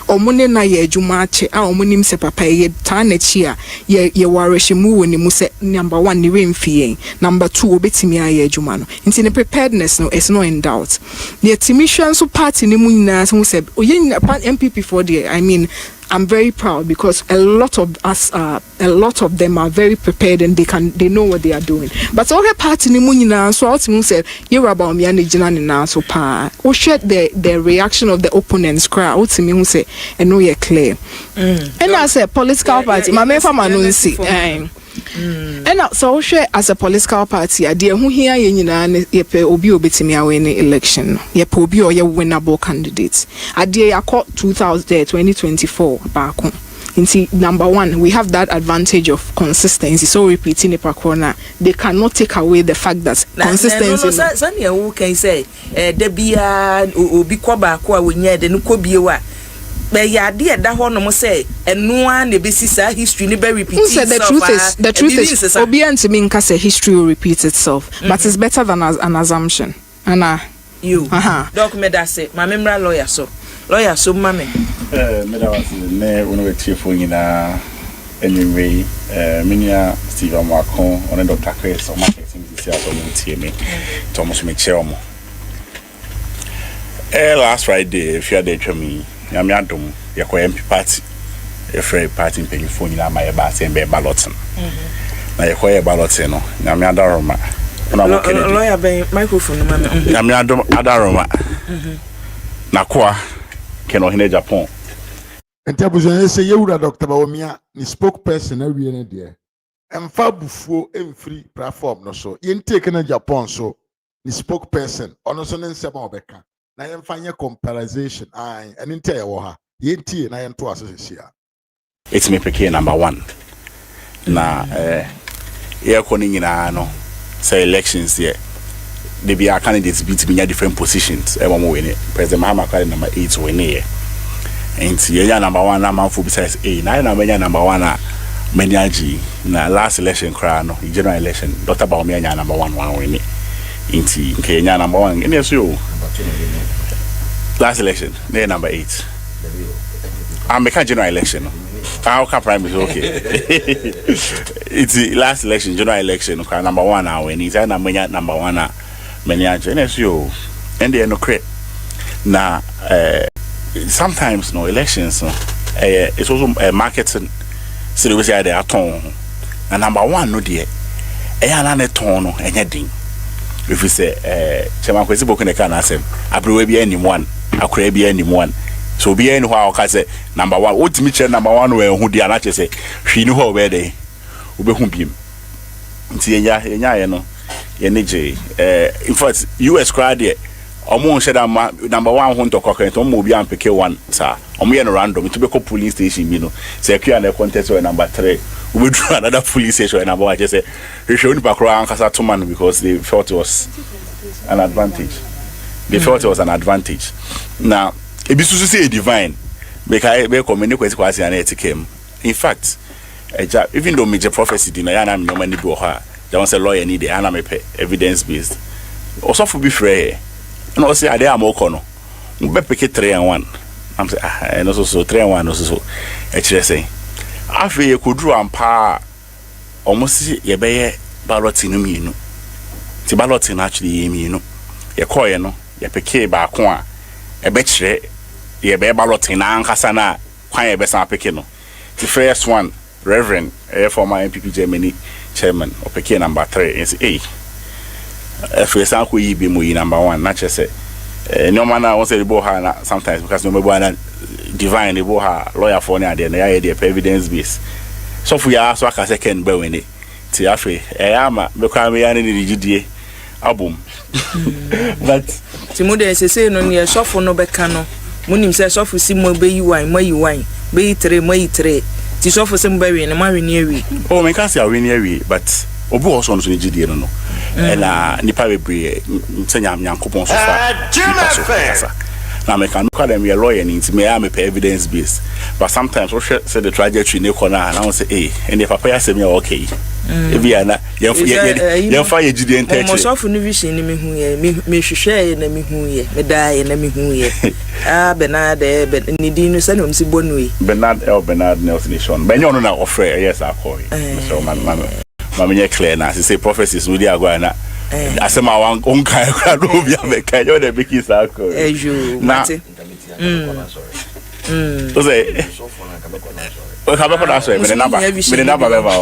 omune na ye adwuma ache a omunim se papa ye tan na chi a ye warehyɛ mu woni mu se number 1 ni remfie number 2 obetimi aye adwuma no nti ne preparedness no is not in doubt the timishan so party ni mu nyina so se oye MPP for there I mean I'm very proud because a lot of them are very prepared and they know what they are doing. But all the party ni munyina so ultimately said you're about me and the na so pa. We share the reaction of the opponents crowd. Ultimately say and know you're clear. And I say political party. My main family no see. And so share as a political party. Idea who here ye nyina yepe obi obetimi awin election. Yepe obi or ye winnable candidates. Idea ya 2024 back. Number 1, we have that advantage of consistency. So repeating the corner, they cannot take away the fact that consistency. Sanya who can say, Debia obi kwa ba kwa wenye de nuko biwa. But yeah, dear, that one almost say, and no one the basis history never repeats itself. The truth is, Obi and Timinka say history will repeat itself, but it's better than an assumption. And you, document that say, my memory lawyer so mommy. Meda was ne when we chief for anyway, Minia Steve Marcon on Dr. Chris or marketing this year for me. Thomas Mitchell. Last Friday, if you are there to me. Yamiadum, your MP party, a free party in Pennyphone, my bass and bear balloting. Now you call a balloting, Yamiadaroma. Lawyer by microphone, Yamiadum Adaroma. Nakwa, Keno Hine Japan. And Tabuzan say you are Dr. Bawumia, the spokesperson every end there. And Fabufu and free platform, no so. You taken a Japan, so the spokesperson, Onoson and Sababeka. Na yemfanya comparison and entire waha yenti na yento asese it's me pick number 1 na ye koni nyina no say elections here they be our candidates beat me different positions e mo win president Mahama Kwale number 8 win here and ye number 1 na man for besides na number 1 na Menyaji na last election cra no general election Dr. Bawumia number 1 win inti Kenya number 1 any so last election they number 8 I'm making general election how can primary okay it's the last election general election number 1 now when is number 1 many NSU and they no create now sometimes no elections it's also marketing so they say they are tone and number 1 no dear na tone no anything if we say chema kwesi boku ne kana asem abrewe bi anyone akura bi anyone so bi any how ka say number 1 otimi che number 1 we hu dia na che say hwi ni ho we dey obehu biem nti enya ye no ye ne je in fact US crowd there omo sheda number 1 hu ntokoko ento omo obi ampeke 1 sa omo ye no random to be ko police station bi no say akua na contest we number 3 we drew another police station number 1 just say we show nipa kro ankasa to man because they felt it was an advantage. Now e bi susu say divine because be community kwesi kwasi na etikem in fact even though major prophecy di na ya na me no mani bi o ha they want say lawyer need ana me pe evidence based also for be free no say ade amoko no be pick 3 and 1 I'm say no so 3 and 1 no so e kire say afi ye koduru ampa almost ye be balloting no mienu ti balloting actually ye mienu ye koye no ye pick ba ko a e be kire ye be balloting na ankasa na kwan ye be san pick no the first one Reverend former MPP Germany chairman or pick number 3 and say if we san ko yi be mo yi number 1 na che say no man na won say the boha sometimes because no me boha divine the boha lawyer for na there na ya dey evidence base so for ya so aka second be win it ti afi ama be kwa me ya ni rigidie abom but timude say no ne so for no be ka no munim say so for si mo be yi wan be 3 mo yi 3 ti so for sem be wi na ma wi ni awi oh me can say awi ni awi but obi also no so rigidie no na nipa bebre nsenya nyankopon so fa na me can call them a lawyer ni me am evidence based but sometimes we say the trajectory ne corner na we say and if papa ya say me okay Ebiana ye fa ye gidi ente mo so fu no vision ni me hu ye me hwehwe na me hu ye me da ye na me hu ye Bernard ni di no se no msi bonu yi Bernard Nelson Nation benyo no na offer yes akoi so mama nye clear na say prophecies no di agwa na asema wan onkai kra do bia me kan yo de biki sa akoi eju mate so say o ka be ko da so me number be ba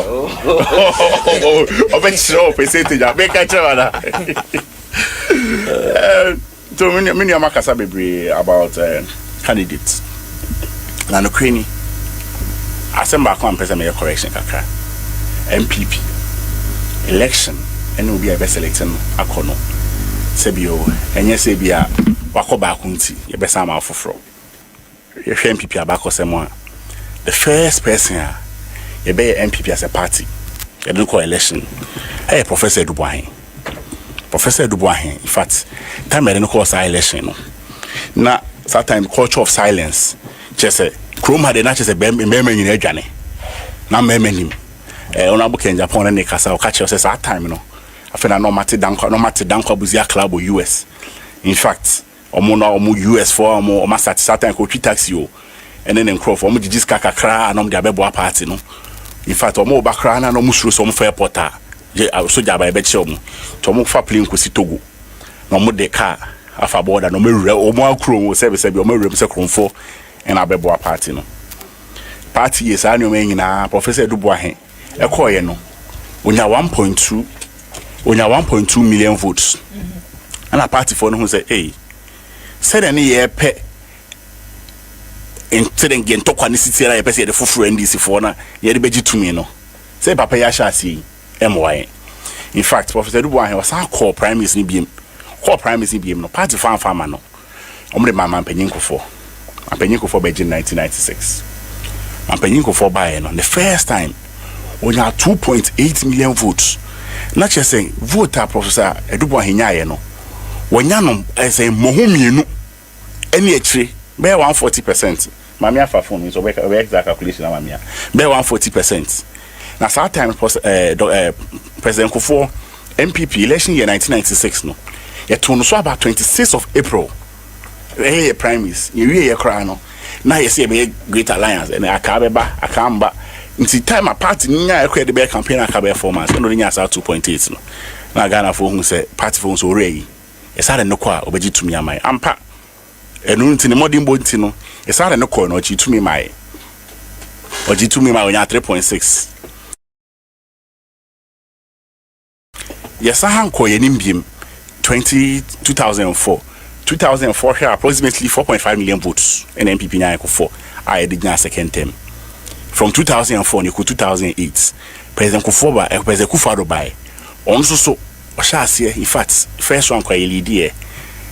o be show percentage be ka tell na so many amakasa bebre about candidates na no kreni assemble come person make correction kakra MPP election and will be a best selection akono sebio enye sebia wakoba akunti ye besa ma afofro ye hwe MPP abakosemo the first person ye be MPP as a party ye do election Professor Dubois in fact time they no call election no na that time culture of silence just say chrome had na just say member nyina adwane na member nim ona bu Kenya Japan na kasa o catch us that time no afena no mate danko buzia club US in fact omo US for omo sat time ko taxi o and then crop omo jijis kakakra anom de abebo party no in fact omo ba kra na no musuro so omo for airport so jaba be che omo to omo fa plane ko si Togo no omo de car afa border no mewure omo akro omo service bi omo wure se kronfo en abebo party no party yes anu me nyina Professor Dubois ekoye no onya 1.2 million votes and a party for no who say hey said any year pe incident gen to kwani city na ye pe say the fufu NDC for na ye de beji to me no say papa ya sha si MY in fact Professor Dubois was a core prime minister ni biem no party farmer no omre mama mpanyin kofo beji 1996 mpanyin kofo buy no the first time onya 2.8 million votes na che say voter Professor Dubois hinyaye no wonya no say mohumienu eni akire be 140%. Mami afa phone so we exact calculation na mami be 140%. Na that time President Kufuor MPP election year 1996 no ye to no so about 26th of April primaries ye kra no na ye say be great alliance and akamba nti time a party nya ekwe de be campaign akabe performance no nya sa 2.8 no na Ghana for hu say party for so rei e sare no kwa obeji tumi amai ampa enu nti ne modern bonti no e sare no kwa no chi tumi mai oji tumi mai onya 3.6 yes han ko ye nimbiem 2004 here approximately 4.5 million votes in MPP nya ko 4 I did nya second term from 2004 to 2008 President Kufuor President Kufuor by on so Oshase in fact first round kwa lead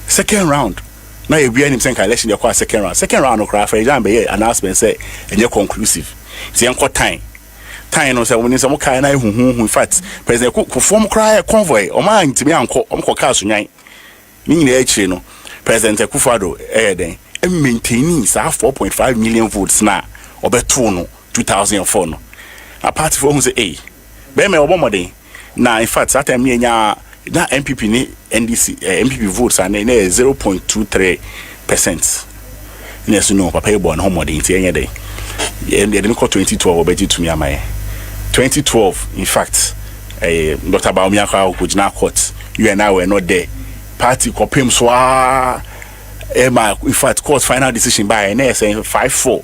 second round na e bia nim senka election kwa second round no cry for example announcement say enye conclusive ti enko time no say woni some kai na huhu in fact President Kufuor cry convoy o ma ntimi anko omko ka so nyan ni nyina e chire no President Kufuor den maintaining 4.5 million votes na obeto no 2004 no a party for who say be me obomoden na in fact that time nya na MPP ni NDC MPP votes and 0.23%. Yes no papa e born homoden ti enye dey ye dey ko 2012 obeji to me amaye 2012 in fact Dr. Bawumia kwa kujina court you and I were not there party kopim so in fact court final decision by na say 5-4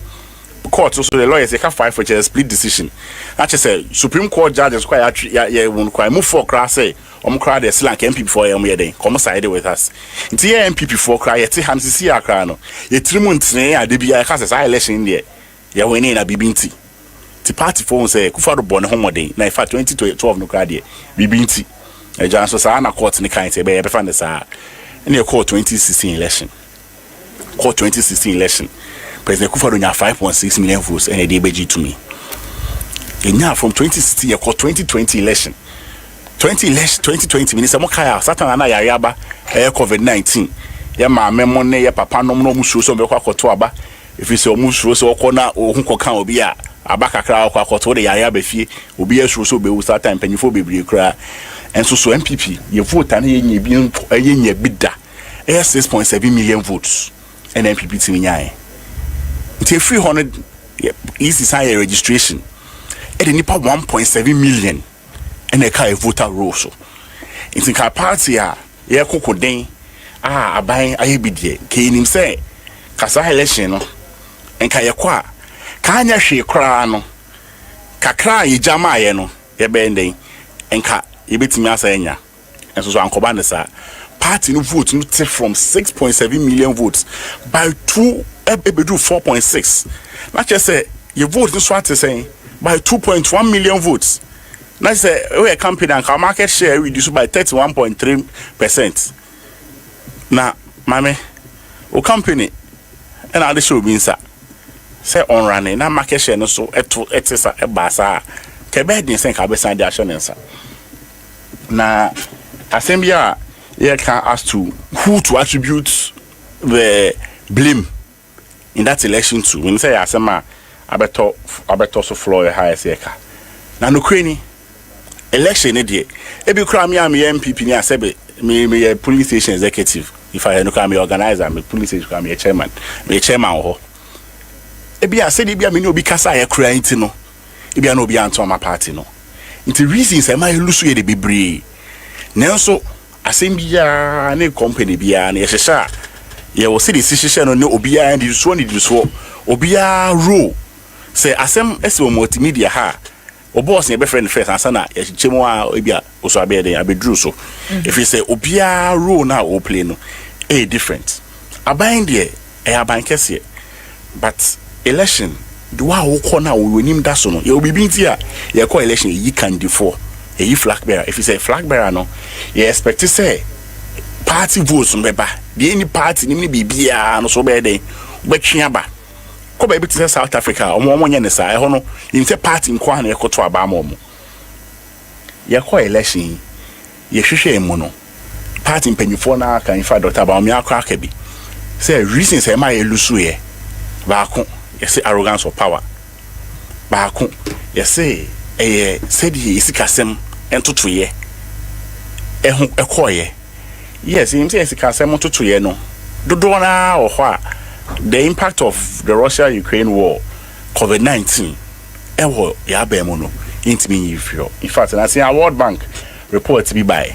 court so the lawyers they can fight for a split decision. Actually say Supreme Court judges quite won quite move for cry say crowd the slank MPP for den come side with us. Nti MPP for cry yet hamsisi akra no. Ye 3 months na ade bia ka say election there. Ya win na bibinti. Ti party for say Kufuor born homoden na in fact 2012 no cry there bibinti. E jan so sa na court ni kan say be fa ne sa. Na court 2016 election. President Kufuor nya 5.6 million votes and they beji to me. Enya from 2016 ye 2020 election. 2020 minister mo kaya satan na yariaba COVID-19. Ye ma memo ne ye papa nom no musuo so be kwa koto aba. If you say musuo so okona ohun kokan obi a abaka kra kwa koto de yaya be fie obi esuro so be wusa time panyifo bebre kra enso so MPP ye vote an ye bida 6.7 million votes and MPP timi nyae nti 300 is the registration e nipa 1.7 million and e ka voter roll so nti ka party a ye kokoden aban ayebidie ke nim say kasa election no enka ye kwa ka anya hwe kra no kakra ye jama ye no ye benden enka ye betimi asa enya enso so ankoba ne sa party no vote no take from 6.7 million votes by 4.6 not just say you vote no so say by 2.1 million votes na say we campaign and our market share reduced by 31.3%. na mame o company and all the show means say on running na market share no so etisa e basa ke be din sen ka be san dia nsa na assembly here can ask to who to attribute the blame in that election to when say asema abeto so floor high seka na no kwani election e dey e bi kra me am MPP ni asebe me police station executive if I no come organizer me police station me chairman ho e bi ase bi me ni obi kasa ya kra nti no e bi na obi anto ma party no nti reasons e ma lusu ye de bebre nanso asembia ne company bia na ye hehya ye wo se de hehya no ne obi a ndi so obi a ro say asem ese o multimedia ha o boss ne be friend first ansa na ye chemu a bia o so abede abedru so if you say obi a ro na o play no different aban de aban kese but election the wa wo kona wo nim da so no ye obi binti a ye call election yi can before a flag bearer. If you say flag bearer, no, you expect to say party votes on beba. The any party, ni bibia no so bad but chiaba. Ko baby to South Africa, or more money nessa. I hono. You say party in Kwan, you go to Abamomo. You call election. You share mono. Party in Penufona can find Dr. Bawumia Krakebi. Say reasons say my elusuye. Bako, you say arrogance or power. Bako, you say said he is kasem ento toye ehun ekoye yes him say kasem ento toye no dodo na ohwa the impact of the Russia-Ukraine war COVID-19 ewo ya ba mu no intimi yifio in fact I say World Bank report be by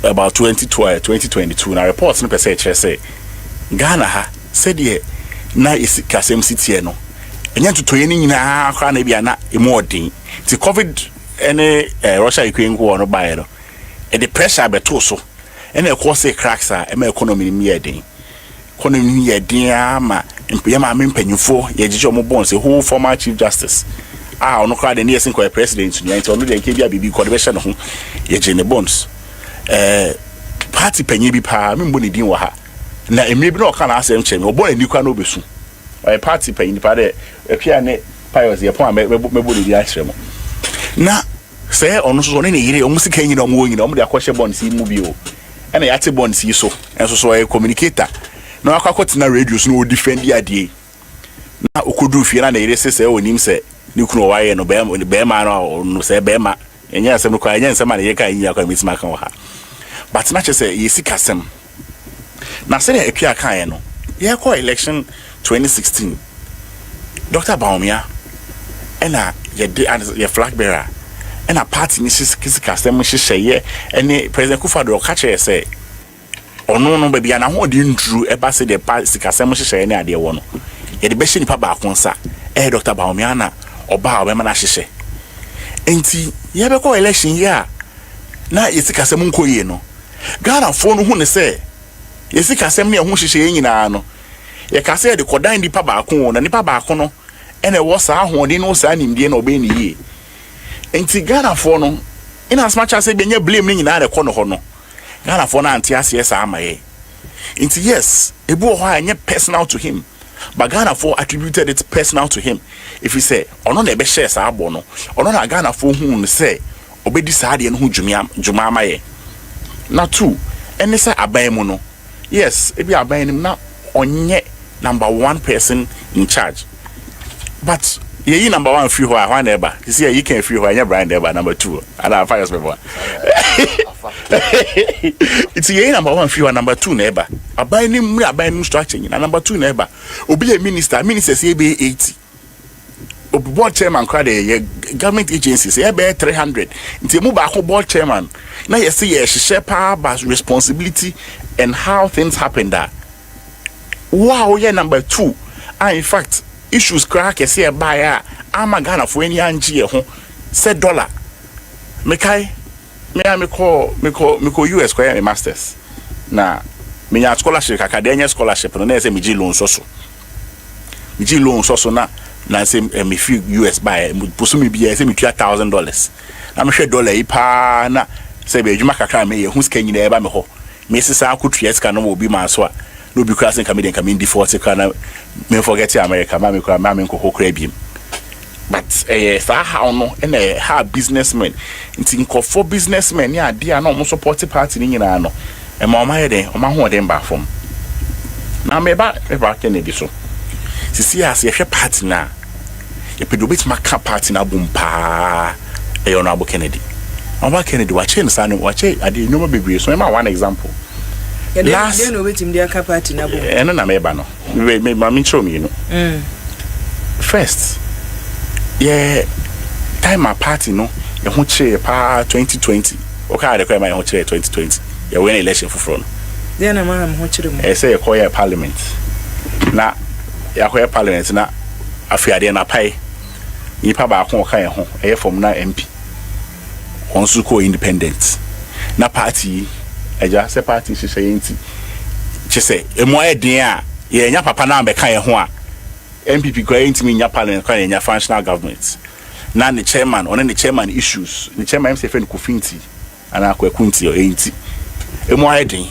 about 2022 na report no per say Ghana ha said ye na is kasem city no enya totoye ni nyina akwa na bia na emodin the COVID any Russia-Ukraine war no buy no and the pressure beto so and e cause cracks a economy mi edin economy edin ama empema mempanyufo ye gijo mo bonds a whole former chief justice ono kra de near sinko president ni enti ono de nke bia bibi ko de be hye no ho ye gene bonds party panyi bi pa membo ne din wo ha na emre bi no ka na asem cheme obo na nikwa na obesu party panyi pa de apia ne pious ye pon mebo de dia hye mo na say ono so ne yire o musika nyina o mo nyina o de akwhye bonds yi mu bi o ena ya te bonds yi so enso so e communicator na akwakwoti na radio so no defend ade na okodu fie na yire sese o nim se ni kunu wa ye no be ma no se be ma enya asem ko enya nsem na ye ka nya kwa mitima kan ha but na che se ye sika sem na se e pia kan ye no ye ko election 2016 Dr. Bawumia ena ye flag bearer ena party ni sika sem hye ene president Kufado ka che say ono no ba bia na ho de ndru e ba se de sika sem hye ne ade wo no ye de be hye nipa ba akonsa Dr. Bawumia na oba obema na hye enti ye be ko election ya na ye sika sem nkoye no Ghana fo no hu ne say ye sika sem ne ho hye nyina no ye ka say de kodan nipa ba akon na nipa ba akon no ene wo sa ahode no sa nimdie na obe ni yi enti Ghana fo no ina as much as say benye blame ni nyina re no ho no Ghana fo na anti ase sa amaye enti yes ebu ho anye personal to him but Ghana fo attributed it personal to him if he say ono na ebe share sa abo no ono na Ghana fo hu no say obedi sa ade no hu dwuma amaye na two ene say aban mu no yes ebi aban nim na onye number one person in charge but Ye number 1 free one neighbor. You see, you can't free who I brand neighbor number 2. And I fire before. It's ye number 1 free number 2 neighbor. I buy him structure and number 2 neighbor. Obi a minister say be 80. Obi board chairman crowd government agencies say be 300. Nti mu ba ko board chairman. Now you see a share power responsibility and how things happen there. Wow, yeah number 2. And in fact, issues crack say buyer ama Ghana for any angie ho said dollar. Me call US kwa me masters. Na me nya scholarship academia scholarship no na say me loan so. Me loan so na say me free US buy pursue me be say me $1,000. Na me hwe dollar yi pa na say be adwuma kakra me ye hu ska nyina e ba me ho. Me sisa akotria ska no obi ma so a no be crossing come in default kana me forget America ma me ko kra biem. But how no and how businessmen nti nkofo businessmen ya dia na omo support party ni nyina no e ma oma yeden oma ho den ba fom na me ba Keneedy so sisi as ye hwe party na ye pedo bit maka party na bumpa e yo na abo Keneedy wa chain sa no wa chain ade nyoma bebre so ma one example last no wetim dia ka party na bum eno na me ba no me ma me show me you know first yeah time my party no ye ho che pa 2020 okay dey call my ho che 2020 ye win election for front then na ma ho chire mo say ye call your parliament na ya call parliament na afiade na pai ni pa ba ko kan ye ho e from na MP on su ko independent na party eja say party she say nti che say e mo e den a ye nya papa na be kan ye ho a MPP going to me in parliament in your functional government. Now the chairman, on the chairman issues, the chairman say friend Kufinti and I Kunti or 80. A more heading,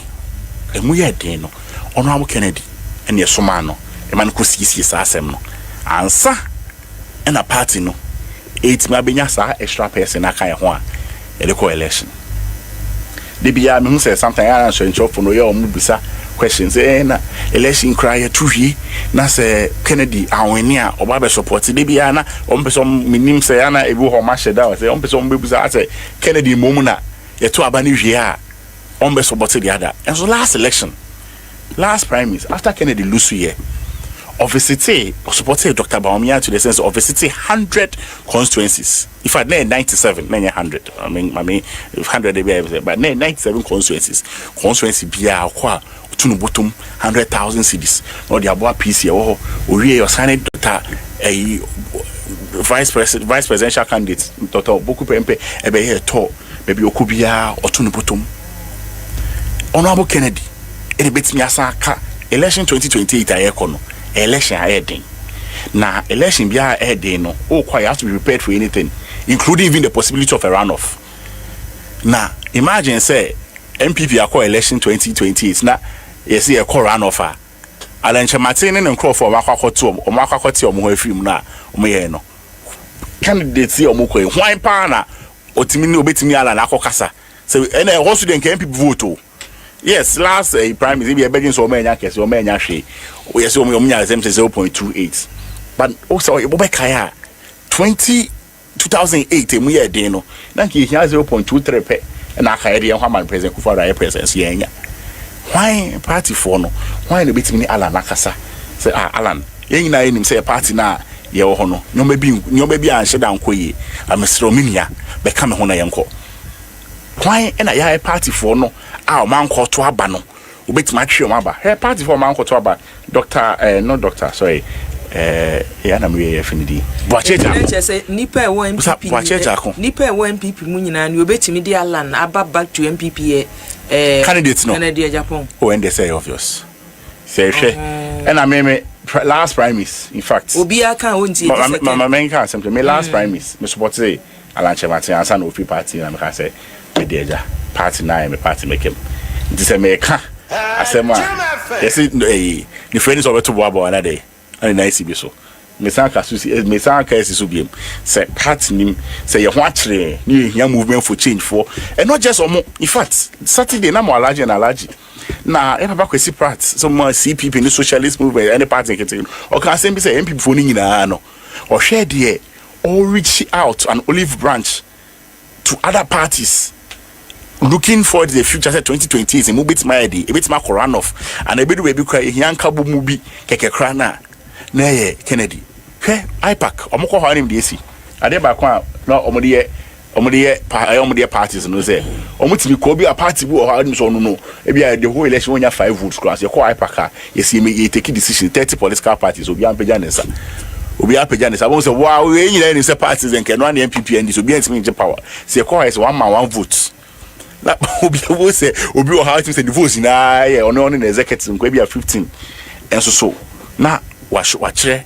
a more heading, Honorable Keneedy, and your Somano, a man who sees his assem. Answer and a party no 8 Mabinyasa extra person I can't want a coalition. The BM says something I answer for no your mubisa. Questions na election cry tuhi na se Keneedy awenia oba be support de bia na ompeso minim se ana ebu ho ma sheda se ompeso mbebuza se Keneedy momu na yeto aba ni hwe a ombe support the other. And so last election, last primaries after Keneedy lose here obviously supported Dr. Bawumia to the sense of visiting 100 constituencies. In fact, 97, 100. I mean 100 but 97 constituencies. Constituency bia kwa tunu bottom 100,000 cities. No the abo PC or your signed Dr. a vice presidential candidate Dr. Boku Pempe ebe here to maybe okubia or tunu bottom. Honorable Keneedy, it bits me asaka election 2028 ayekono. Election heading. Now, election be heading no. Oh, quite you have to be prepared for anything, including even the possibility of a runoff. Now, imagine say MPP are election 2028. Now, you see a call runoff. Alan Martin and Crawford Makakotum or Makakoti or Mohefim na Omeno. Candidates see Omoko, why pana or Timino Betimi Alan Akokasa. So, and also then can people vote. Yes, last prime is a begging so many yakes or many yashi. We assume your 0.28. But also, Bobekaya 2008, a mere deno. Nanki has 0.23 and I had a Haman present for our presence. Why party for no? Why the bit me Alan Nakasa? Say, Alan, you know, him say a party now. Your honor, no maybe I shut down Quay. I'm a Strominia, become a honor yanko. Why and I party for no? Our man called to Abano. We bet my tree maba. Her party for man called to Abba. Doctor, no doctor, sorry. Yeah, I'm really Keneedy. Watch say Nipa one MPP. Nipa one MPP Munina, you bet me dear land, Abba back to MPP. Candidates no. Keneedy Agyaong. Oh, and they say obvious. Say, and I mean, last primaries, in fact. Obia can't win. My main can't simply. My last primaries, Mr. Potty, Alan Martin, and San Ofi Party, and I say, Media party na me party make him this America asema yes the friends over to boabo another and nice be so me san ka so be say party nim say you want to movement for change for and not just in fact Saturday na mo allergy na e papa kwesi prat some CPP in the socialist movement any party can or can say MPP for ni nyina no or share the or reach out an olive branch to other parties looking for the future 2028 and bit my idea a bit my Koranov and a bit baby cry young cabo movie keke krana na Kennedy IPAC omoko ho anim de esi ade ba kwa na omode parties no say omutimi ko bi a party bi o ha anim so no e bia the whole election onya 5 votes class ye ko IPAC yes me take decision 30 political parties obi ampeja nesa obi apagya ne sabon say wow we nyina ni say parties en keno na MPP and so bi antimi nje power say call is one man one vote na obi wo say obi o how to say the votes na ye ono na executive ko bi 15 enso so na wa kire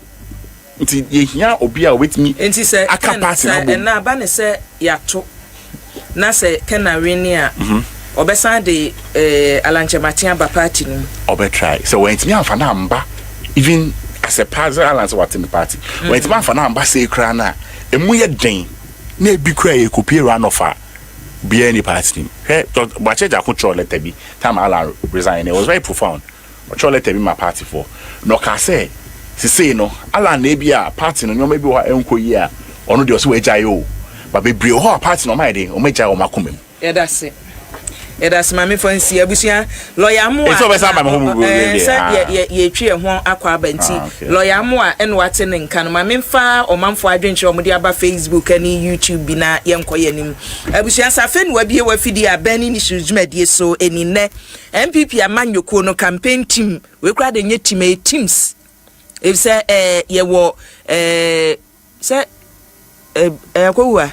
nti ye hia obi a wetimi nti say aka party na ba ne say yato na say kenawini a obesan de alanchematia aba party no obe try so when timi amfa na amba even as a puzzle alliance what in the party when it's man for now say kra na emu ye den na ebi kra ye copy run off be any party hey but check that control letter bi time Alan resign it was very profound control letter bi my party for no ka say no Alan na bia party no maybe wa enko yi a ono de so we jai o but be brio ho party no my dey o meja o makomem yeah that's it. That's my fancy abusia lawyer mo it's over some home ye twie ho akwa abanti lawyer mo a en wate ne nka no ma memfa o manfo adwenche o mo de aba Facebook ani YouTube bi na ye nkoye nim abusia safe no wabie wafidi abani ni suzumedie so eni ne MPP amanyoko no campaign team we kra de nye teams if say ye wo say akwa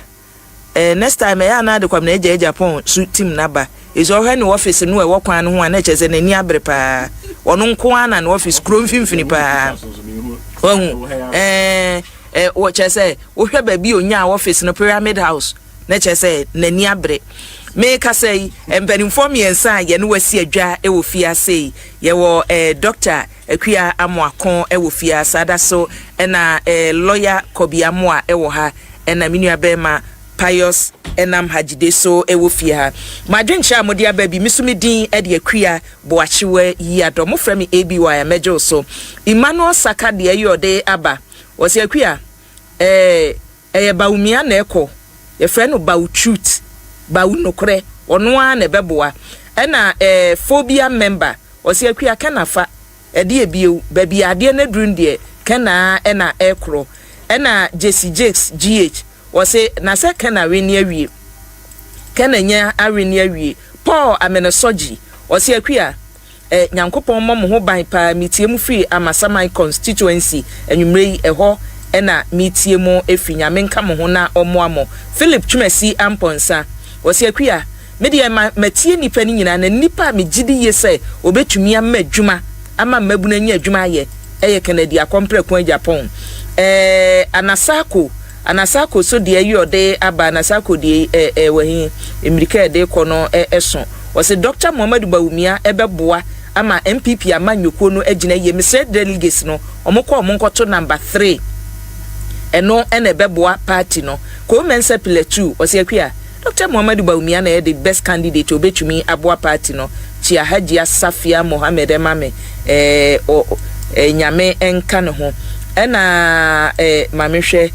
next time ya na de kwam na eja Japan su team naba is already no office no e wo kwan no ho na cheze na ni abre pa ono nko ana na office kro mfimfini pa ohu wo cheze wo hwe ba bi onya office no Pyramid House na cheze na ni abre me ka say empanimfo miensa ye no wasi adwa e wo fia sei ye wo Dr. Akua Amoakon e wo fia sada so na lawyer Kobiamoa e wo ha na minua bema Pius enam hajide so ewo fie ha madwenche amode ababi misumi din e de akua boachiwe yi adom frami ABY amejo so Emmanuel Saka de ayode aba wose akua Bawumia na eko ye frɛ no Bawu Truth Bawu Nokre ono a na beboa na phobia member wose akua kenafa de ebie babi ade na durun de kena na ekro na Jesse Jakes GH wose na se kana weni awie kana nya aweni awie Paul Amenesoji wose akua nyankopon mom ho ban pa mitiemu free Amasaman constituency enwumrei eho na mitiemu efinya menka mo ho na omoamo Philip Twumasi Amponsa wose akua media matie nipa ni nyina na nipa megidi yese obetumi amadwuma ama mabuna nya adwuma ye Keneedy Agyaong Japan Anasako so de ayode aba Anasako de wahi emirika de kono eso wose Dr. Muhammadu Bawumia ebeboa ama MPP amanyoko no agina ye mesre delegates no omonkoto number 3 eno ene beboa party no ko mensa pillar 2 wose akua Dr. Muhammadu Bawumia na the best candidate obetumi aboa party no Chia Hajia Safia Mohammed Emame nyame enka ne ho ena mamehwe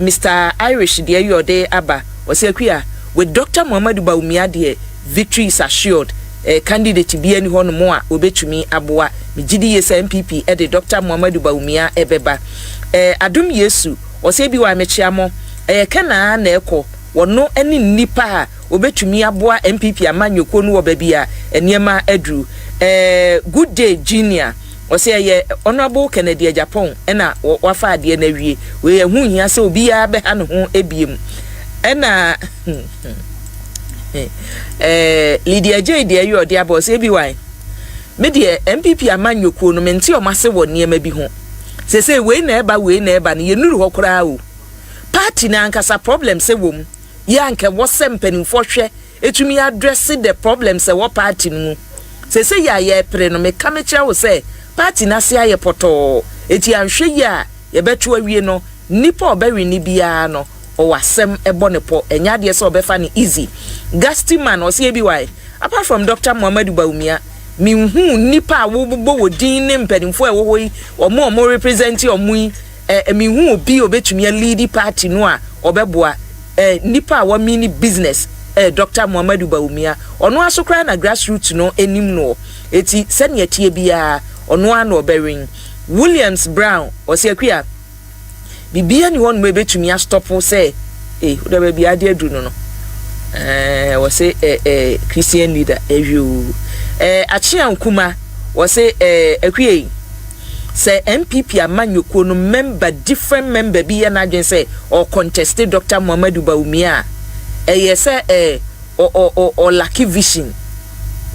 Mr. Irish de ayode aba wose akua with Dr. Muhammadu Bawumia de victory is assured candidate bi ani ho no mo a obetumi aboa migidi yes MPP de Dr. Muhammadu Bawumia ebeba adom Yesu wose bi wa mechiamo kana na eko wono ani nipa a obetumi aboa MPP amanyoko no obabia eniema adru good day junior wose ye honorable Keneedy Agyampong na wafa ade na wie we hu hia se obi ya be ha no ho ebiem na Lydia J de ayo de aba wose bi wan me de MPP amanyoko no menti o mase wo niema bi ho se we na eba ne yenuru ho kora o party na ankasa problem se wom ya anke wo se mpanimfo hwe etumi address the problem se wo party no se ya ye pre no me kamecha wo se party na se aye poto eti anhwe ya ye beto awie no nipa obawi ni bia no o wasem ebo ne po enya de se obefa ni easy gastiman o se bi why apart from Dr. Muhammadu Bawumia minhu nipa wo bobo wodin ne mpanimfo e wo hoi o mo represent o mu me hu obi obetumi lead party no a obeboa nipa wa mini business Dr. Muhammadu Bawumia ono asokra na grassroots no enim no eti sene tie bia ono ano oberin Williams Brown osiakua bibia ni won me betumi a stop say uda be bia de adu no was say Christian leader ewu Acheampong was say akue say MPP amanyoko no member different member bi na adwen say or contested Dr. Muhammadu Bawumia yes or lucky vision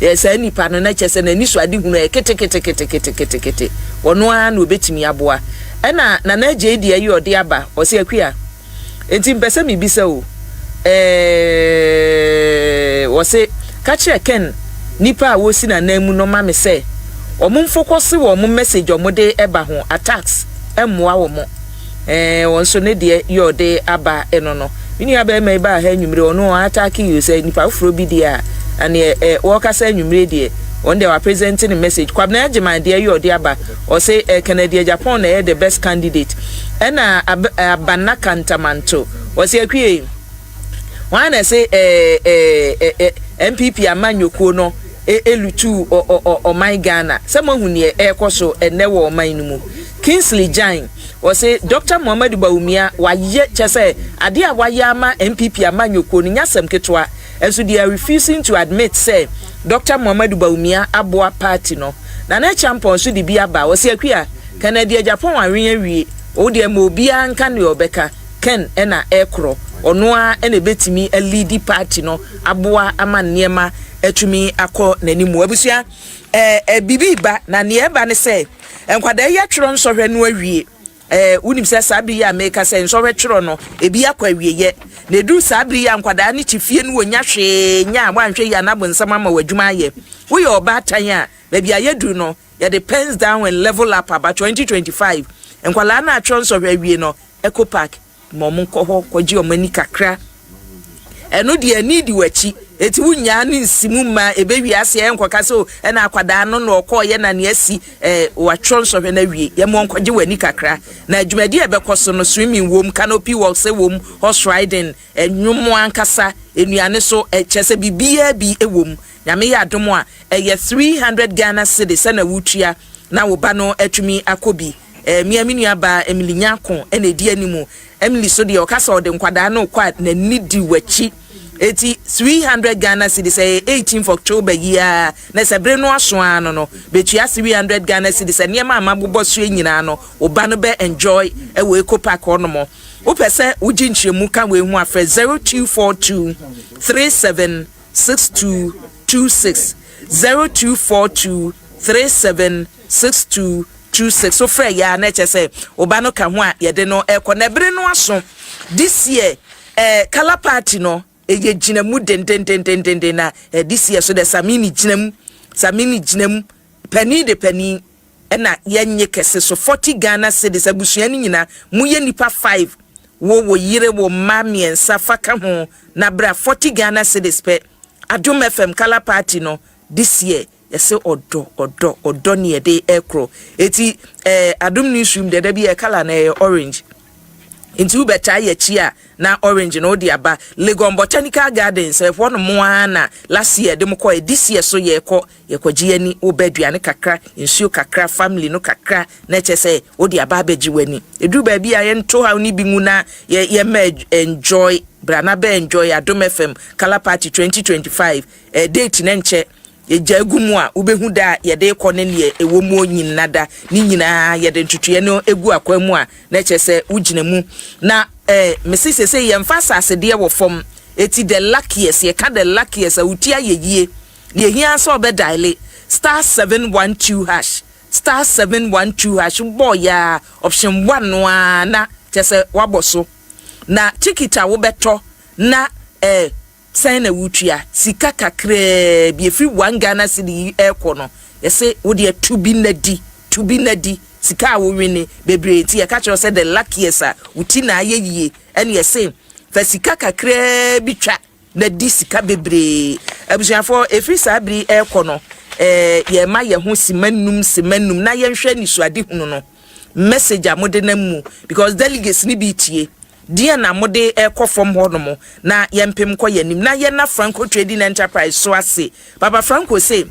yes any pano na chese na niso adi hunu kete wono a na obetimi aboa na je di ayi ode aba o se akua enti mpese mi bisa o wo se ka kire ken nipa a wo si na namu no ma me se omo focus wo mo message omo de eba ho attacks emmoa wo mo won so ne de yode aba eno no mini aba me ba ha nwumre ono attack you say nipa fro bi dia and wo ka say nwumre de on they were presenting a message kwabna agema de yode aba o say Keneedy Agyampong na the best candidate na abana kantamanto o say akwie wan say MPP amanyoko no elutu o my Ghana some hu ne ekoso enewo o man mu Kingsley Jan o say Dr. Muhammadu Bawumia waye chese ade a waye ama MPP amanyoko no nyasem ketwa enso they are refusing to admit say Dr. Muhammadu Bawumia aboa party no na Acheampong so di bia ba o say akua Keneedy Agyampong awie o de ma obi anka ne obeka ken na ekro ono a ene betimi a lead party no aboa ama niema etumi akọ nanimu abusua bibi ba na ne ba ne se enkwada ya tworo nsọhwe no awie unim se sabri ya make se nsọhwe tworo no ebi akọ awie ye na edu sabri ya nkwada ne chifie no wonya hwe nya wanhwe ya na bonsam ama wadwuma ye wo ye oba tan a baby ayedu no ya depends down and level up about 2025 enkwala na tworo nsọhwe awie no Eco Park momo nkọ kwaji omani kakra eno de need wachi eti wunya ne nsimu ma ebewi ase enkwaka so na akwada no no okọ ye na ne asi watron so hwe na wie ye mo nkwaje wani kakra na adwumadi ebekoso no swimming wom canopy walk se wom horse riding enwumo ankasa enuane so chese bibia bi ewom nyame ya adom a ye 300 Ghana cedis na wutua na wo ba no atumi akobi miaminu aba Emily Nyakon ene di animu Emily so de okasa ode nkwada no kwa na nidi wachi eti 300 Ghana cedis 18th October year na sebre no aso ano no betua 300 Ghana cedis niam amabobo so nyina no oba no be enjoy we Eco Park onomo wo pese uji nchemu ka we hu afa 0242 376226 0242 376226 so frɛ ya na chese oba no ka ho a ye de no ekɔnebre no aso this year color party no eye ginamu den na this year so the samini ginam penny de penny na yenye kese so 40 Ghana cedis abusua ni nyina mu ye nipa 5 wo yire wo mamiensa faka ho na bra 40 Ghana cedis pe Adom FM color party no this year yese odo ni e de ekro eti Adom newsroom de be e color na orange into beta ye chia na orange no de aba Legon Botanical Gardens e won mo ana last year dem ko this year so ye kwaji ani obaduane kakra nsuo kakra family no kakra na chese o de aba abaji wani edu ba bia ye nto ha ni bi ngu na ye enjoy brana be enjoy Adom FM color party 2025 date na nche ejagumu a ubehu da ye de kɔ ne ne ewo mu onyinada ni nyina ye de ntutuye no egu akwamu a na chese uginamu na mesise se ye mfa sase de wo fom eti the luckiest ye ka the luckiest a utia ye hia so be dial *712# *712# boy ya option 1 no na chese waboso na ticket a wo beto na sana wutua sika kakra bi efi 1 Ghana cedi ekono yese wo de to bi nadi sika wo wini bebre ti ya ka cho se the luckiest a wuti na ayeye ene yese fa sika kakra bi twa na di sika bebre abusuafo efi sabri ekono ye ma ye ho simanum na ye hwe ni suade hunu no message a mode na mu because delegates ni bi tie dia na mode ekɔ from honomo na yempem kɔ yanim na ye na Franco Trading Enterprise so ase Papa Franco say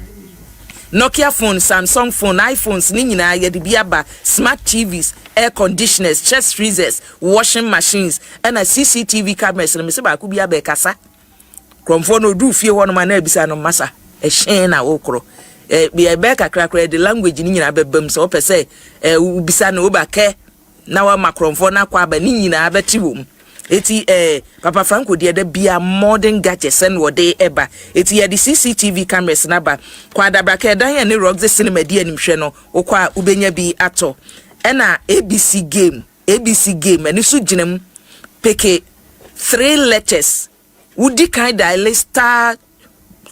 Nokia phones, Samsung phone, iPhones, ni nyina ye de biaba, smart TVs, air conditioners, chest freezers, washing machines, and a CCTV cameras. And me say ba ku biaba kasa. Kromfo no do fie wono ma na bisa no masa. E hyen na okro. Be e be kakra the language ni nyina bebam so pe say ubisa no ba ke na wa makromfo na kwa ba ni nyina abeti wom. Eti Papa Franco de bia modern gadgets and what they eba. Eti the CCTV cameras na ba. Kwa dabraka dan ya ne Roxy Cinema di animhwe no. Okwa ubenya bi ato. Ena ABC game eni so ginem peke 3 letters. Udi kan dial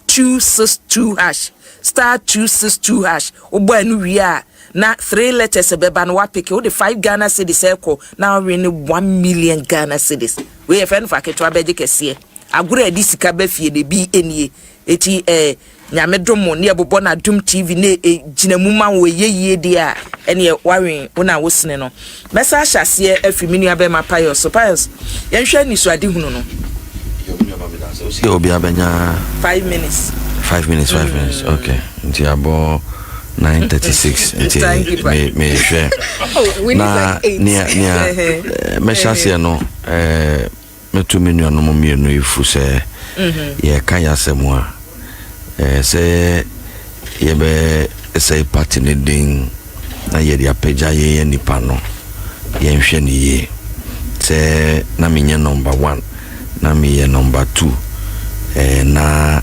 *262#. *262#. Obo anu wi a na 3 letters beba no wapeke o de 5 Ghana cedis eko na win 1 million Ghana cedis we e fen fa keto abeje kese agura edi sika ba fie de bi enie eti nyame domo ne ebobo na dum TV ne ginamuma wo yeye de a ene wawen una wosene no mesa ahyase afimini abema Pius so Pius yenhwe ni so ade hunu no obi abenya 5 minutes 5 minutes okay nti abo 9:36 me share na nia meshase no metu menu no mienu ifu se ye kan yasemu a se ye be say party ne din na ye dia peja ye nipa no ye nhwe ne ye se na menye number 1 na me ye number 2 na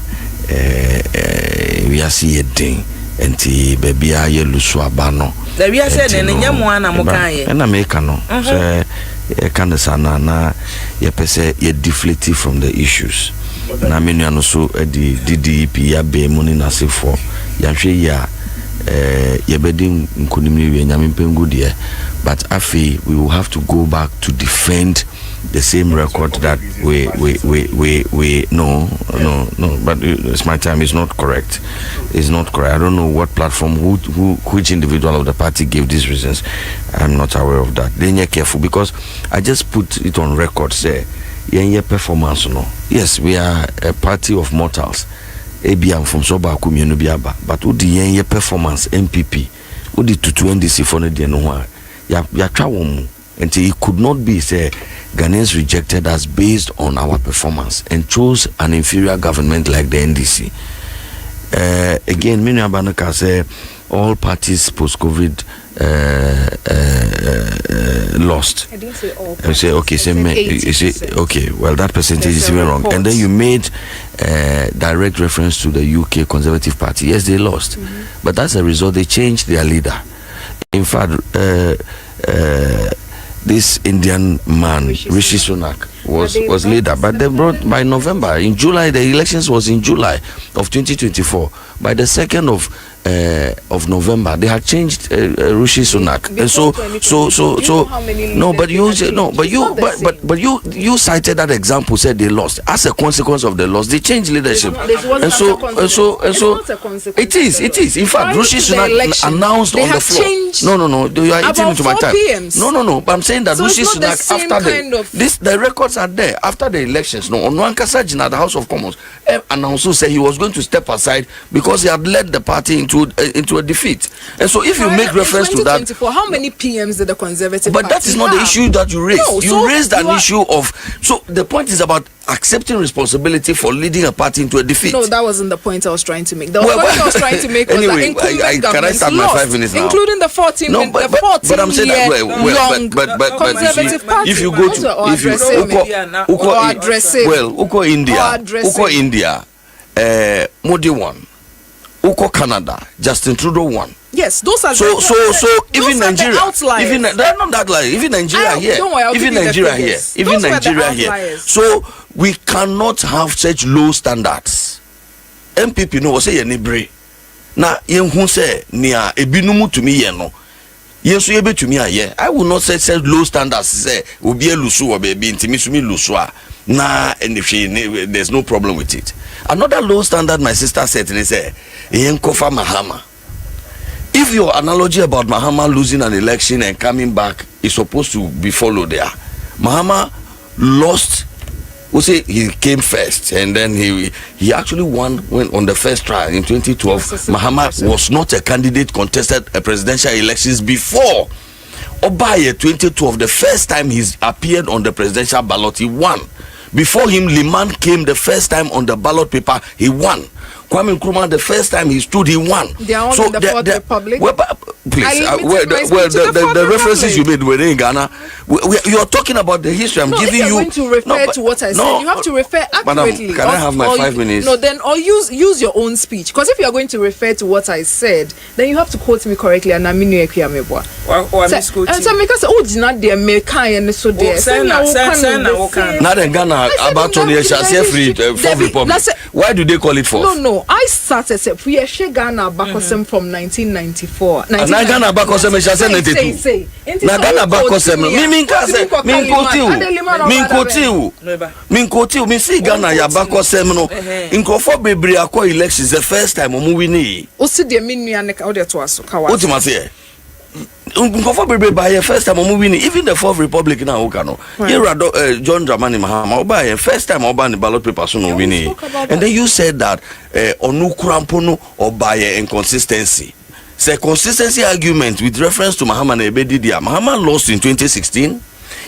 we asi ye din enti baby aye lusu abano the we say ne nyamo ana mo kan ye na me kan no so e kan sana na ye pese ye deflate from the issues na menu no so di DDP ya be mu ni nasefo ya hwe ya ye bedi nkonim ni we nyame pengu de but afi we will have to go back to defend the same record that we no but it's my time is not correct. I don't know what platform which individual of the party gave these reasons. I'm not aware of that. Then you're careful because I just put it on record say your performance no. Yes, we are a party of mortals. ABM from Soba Kumyenu Biaba but who the performance MPP who the tutu NDC for the no ya trawom and it could not be say Ghanaians rejected us based on our performance and chose an inferior government like the NDC. Again, many Abanaka say all parties post-COVID lost. I didn't say all. You say okay, okay. Well, that percentage is even wrong. And then you made direct reference to the UK Conservative Party. Yes, they lost, but as a result, they changed their leader. In fact, this Indian man, Rishi Sunak, was leader, but they brought by November. In July, the elections was in July of 2024. By the 2nd of November, they had changed Rishi Sunak, and you cited that example, said they lost. As a consequence of the loss, they changed leadership, and so it is. In fact, Rishi Sunak announced on the floor. No, you are eating into my time. No, but I'm saying that Rishi Sunak after the records are there after the elections. No, on Wankasa Jina, the House of Commons, announced said he was going to step aside because he had led the party into a defeat. And so if you make reference to that, how many PMs did the Conservative Party that is not the issue that you raised. No, you raised an issue of, so the point is about accepting responsibility for leading a party into a defeat. No, that wasn't the point I was trying to make. The point I was trying to make was that incumbent governments lost, including the 14 but I'm saying that Conservative Party. If you go to India, Modi won. Uko Canada, Justin Trudeau won. Yes, those are so even Nigeria, even they're not that like even Nigeria here, So we cannot have such low standards. MPP no say yenebre. Na yenhu say nia ebinumu tumi ye no. Yesu yebe tumi aye. I will not say low standards say obi elusu or baby ntimi sumi lusu a na there's no problem with it. Another low standard my sister said and say yenkofa mahama. if your analogy about Mahama losing an election and coming back is supposed to be followed there, Mahama lost. We say he came first, and then he actually won when on the first trial in 2012. Mahama was not a candidate contested a presidential elections before. Obaye 2012, the first time he's appeared on the presidential ballot, he won. Before him, Liman came the first time on the ballot paper, he won. Kwame Nkrumah, the first time he stood, he won. They are all in the Fourth Republic. Please, the references you made were in Ghana. You are talking about the history. I'm giving you. Going to refer to what I said. You have to refer accurately. Madam, can I have my 5 minutes? No, then or use your own speech. Because if you are going to refer to what I said, then you have to quote me correctly. And I mean you Acheampong. So because not there me and so there. Not in Ghana about Tony free Fourth Republic. Why do they call it Fourth? No. I started we Ghana Bakosem from 1994. Na Ghana Bakosem is 92. Na Ghana Bakosem min kotiu mi si Ghana ya Bakosem no nkofo bebre akọ elections the first time omu wini o si de minua ne ka o de to aso ka wa ultimate nkofo bebre by first time omu wini even the Fourth Republic na oka no John Dramani Mahama oba first time oba ni ballot paper so no wini and then you said that onukrampo no oba inconsistency. It's a consistency argument with reference to Mahama na Ebedidia. Mahama lost in 2016,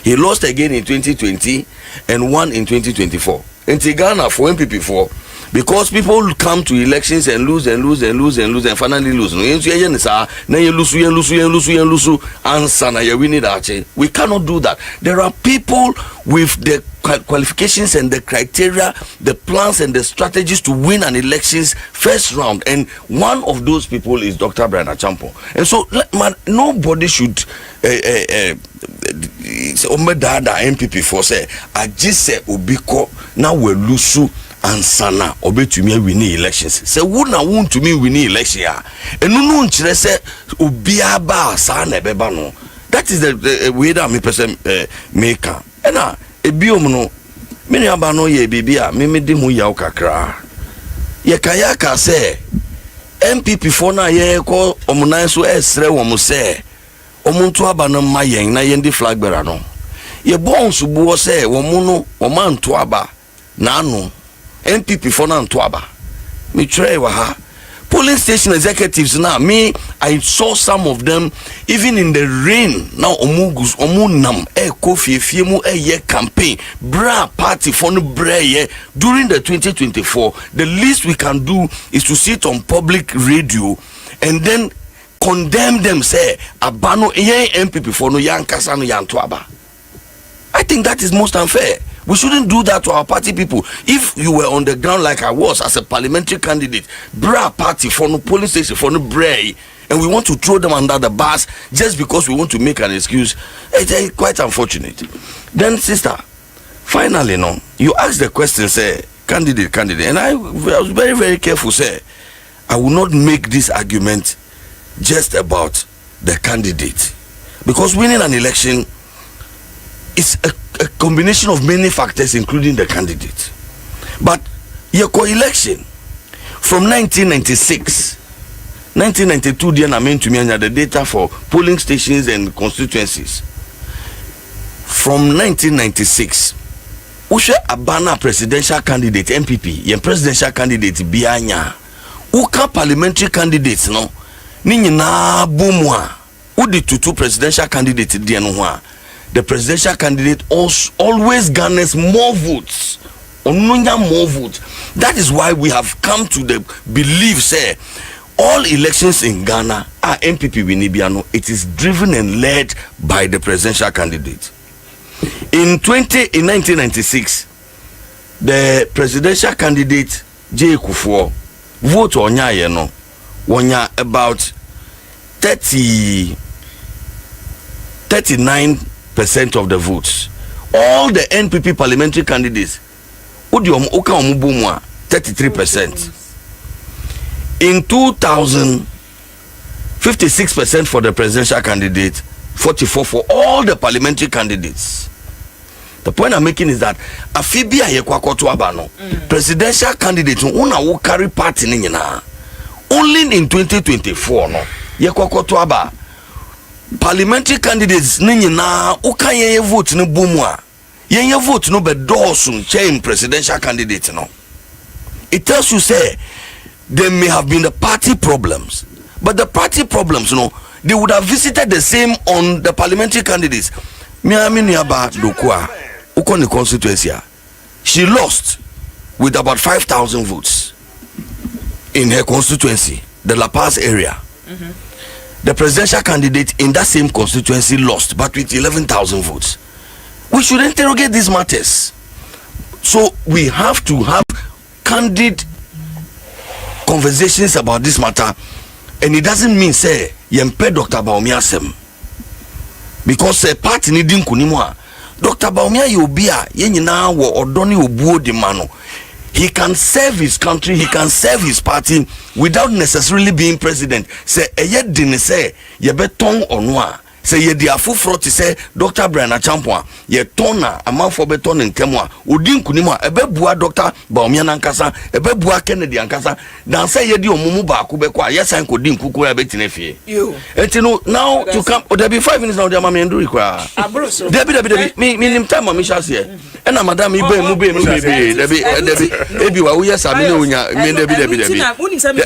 he lost again in 2020, and won in 2024. In Ghana for MPP4, because people come to elections and lose and finally lose. We cannot do that. There are people with the qualifications and the criteria, the plans and the strategies to win an elections first round, and one of those people is Dr. Byran Acheampong. And so nobody should MPP4 say I just say ubiko now we lose ansana obetumi win elections. Say who na want to me win election ya enu nchire say obia ba sa na beba no. That is the way that me person maker. Ena ebiom no me ni aba no ye bibia me de hu ya kakra. Ye kayaka say MPP4 na ye ko omunan so esre wo mo say omuntu aba no mayen na ye ndi flag bearer no. Ye bon so bo say wo mu no o man to aba na anu MPP4 na nto aba. Me try wa ha. Polling station executives now, me, I saw some of them even in the rain. Now omunam kofi fiemu ye campaign bra party for no bra ye during the 2024. The least we can do is to sit on public radio and then condemn them. Say abano ye MPP for no yan kasa no yan to aba. I think that is most unfair. We shouldn't do that to our party people. If you were on the ground like I was as a parliamentary candidate, bra party for no police station for no bray, and we want to throw them under the bus just because we want to make an excuse, it's quite unfortunate. Then, sister, finally, no, you asked the question, say, candidate, and I was very, very careful, say, I will not make this argument just about the candidate, because winning an election is a combination of many factors, including the candidate. But your co-election from 1996, 1992, then I meant to me the data for polling stations and constituencies. From 1996, Ushe Abana presidential candidate MPP, yen presidential candidate Bianya, Uka parliamentary candidates no, Nini na Bumwa, Udi tutu presidential candidate Dianwa. The presidential candidate always garners more votes. More votes. That is why we have come to the belief, say, all elections in Ghana are MPP Winibiano. It is driven and led by the presidential candidate. In 1996, the presidential candidate J. Kufuor vote on Yano, about 39% of the votes. All the NPP parliamentary candidates, 33%. In 2000, 56% for the presidential candidate, 44% for all the parliamentary candidates. The point I'm making is that Afibia Yekwakoto Abano, presidential candidate, una will carry party in only in 2024, no. ye kokoto aba parliamentary candidates ni nyina uka ye vote no bomu a ye vote no be dawson chain presidential candidate no. It tells you say there may have been the party problems, but the party problems, you know, they would have visited the same on the parliamentary candidates. Miami Niaba Dokwa, Ukoni constituency, she lost with about 5,000 votes in her constituency, the La Paz area. The presidential candidate in that same constituency lost, but with 11,000 votes. We should interrogate these matters. So we have to have candid conversations about this matter, and it doesn't mean say yempe Dr. Bawumia sem because party needing kunimwa Dr. Bawumia yobia yenyina wo odoni obuo de mano. He can serve his country, he can serve his party without necessarily being president. Say eye din say ye beton onwa say ye di afufro ti say Dr. Byran Acheampong ye tona amanfo beton nkemwa odin kunimwa ebebua Dr. Bawumia nankasa ebebua Keneedy ankasa dan say ye di omumu ba ko be kwa yes an ko din kuku ya betina fie you etino now to come there be 5 minutes now there mama nduri kwa debi me nim time mama shall say and madam ibe mu be debi ebi wa wo yes am no nya me debi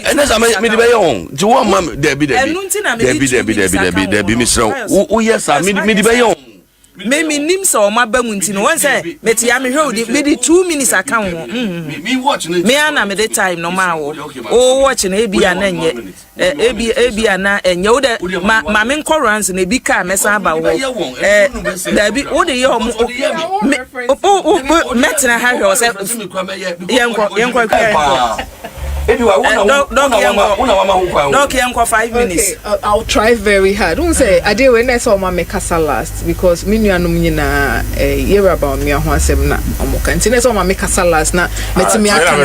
and as me de be yon ji wo mam debi misro o yes am me de be yon me nim so ma ba mu ntino won say meti ya me hwe me di 2 minutes account ho me watch me ana me the time no ma wo o watch na ebi ana nye ebi ana enye wo de ma me nkorance na ebi ka mesa ba wo da bi wo de ye o metina ha hwe o say yenkwa Doc, 5 minutes. Okay, I'll try very hard. Don't say I did when I saw my Mikasa last because minu anum na year about me ho asem na omoka. Nti na saw my Mikasa last na metimi aka.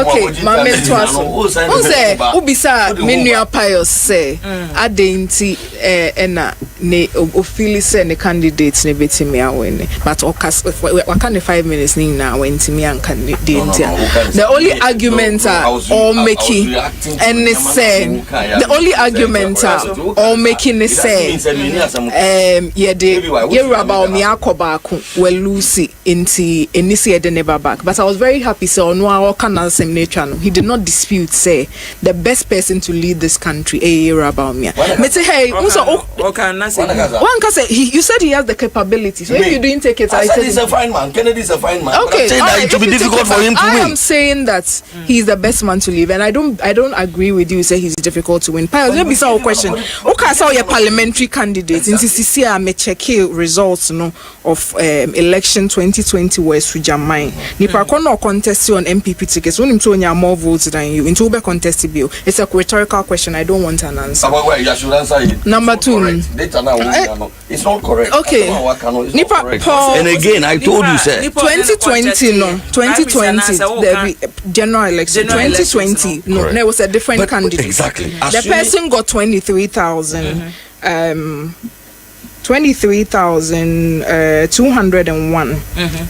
Okay, my mentor. Don't say ubisa minu pious say adenti na ne ofili say ne candidates ne betimi awene. But waka 5 minutes ni na wentimi anka de. The only arguments are all making and say the only arguments are all making is say yeah about me akobaku well Lucy into initiate the never back, but I was very happy so no our canal same nature he did not dispute say the best person to lead this country about me say hey also one can say you said he has the capability, so if you didn't take it I said he's a fine man. Kennedy is a fine man. Okay, it will be difficult for him to win. I'm saying that he's the best man to leave, and I don't agree with you. Say he's difficult to win. Let me say a question. Okay, so your parliamentary candidates in CCC me check results no of election 2020 West Sujamai. Nipa kono contest on MPP tickets. When him to more votes than you. Into be contest bill. It's a rhetorical question. I don't want an answer. Well, you should answer it. Number 2. It's not correct. Okay. Nipa and again, I told you, sir. 2020 no. 2020 the general election 2020 no correct. There was a different candidate exactly the person got 23,000 23,201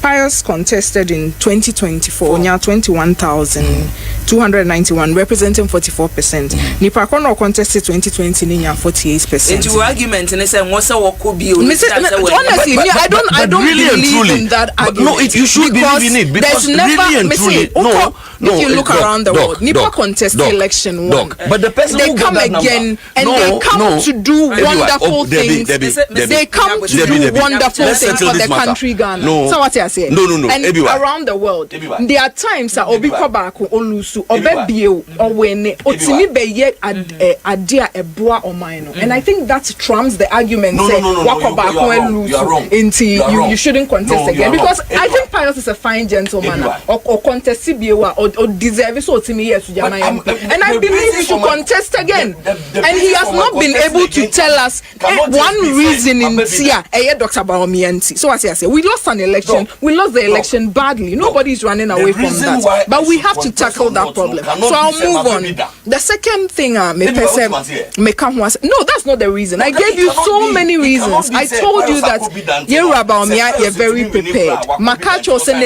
Pius contested in 2024 nya 21,291 representing 44%. Nipa kono contested 2020 nya 48%. Into argument and say what's a walk be honestly I don't really believe in that argument. No, you should believe in it because really and truly no if you look around the world Nipa contest election one but the person they come again and they come to do wonderful things. They come to do wonderful things for the country Ghana. So what I say? No. And around the world, there are times that obi kobako olusu obebie owene otimi beye adia eboa omaino. And I think that trumps the argument say wakobako olusu inti you shouldn't contest again because I think Pius is a fine gentleman or contest biewa or deserve so otimi yes and I believe he should contest again. And he has not been able to tell us one reason in Tia, Dr. Bawumia. So as I say, we lost an election. We lost the election badly. Nobody's running away from that. But we have to tackle that problem. So I'll move on. The second thing, no, that's not the reason. I gave you so many reasons. I told you that you're very prepared. Makacho said,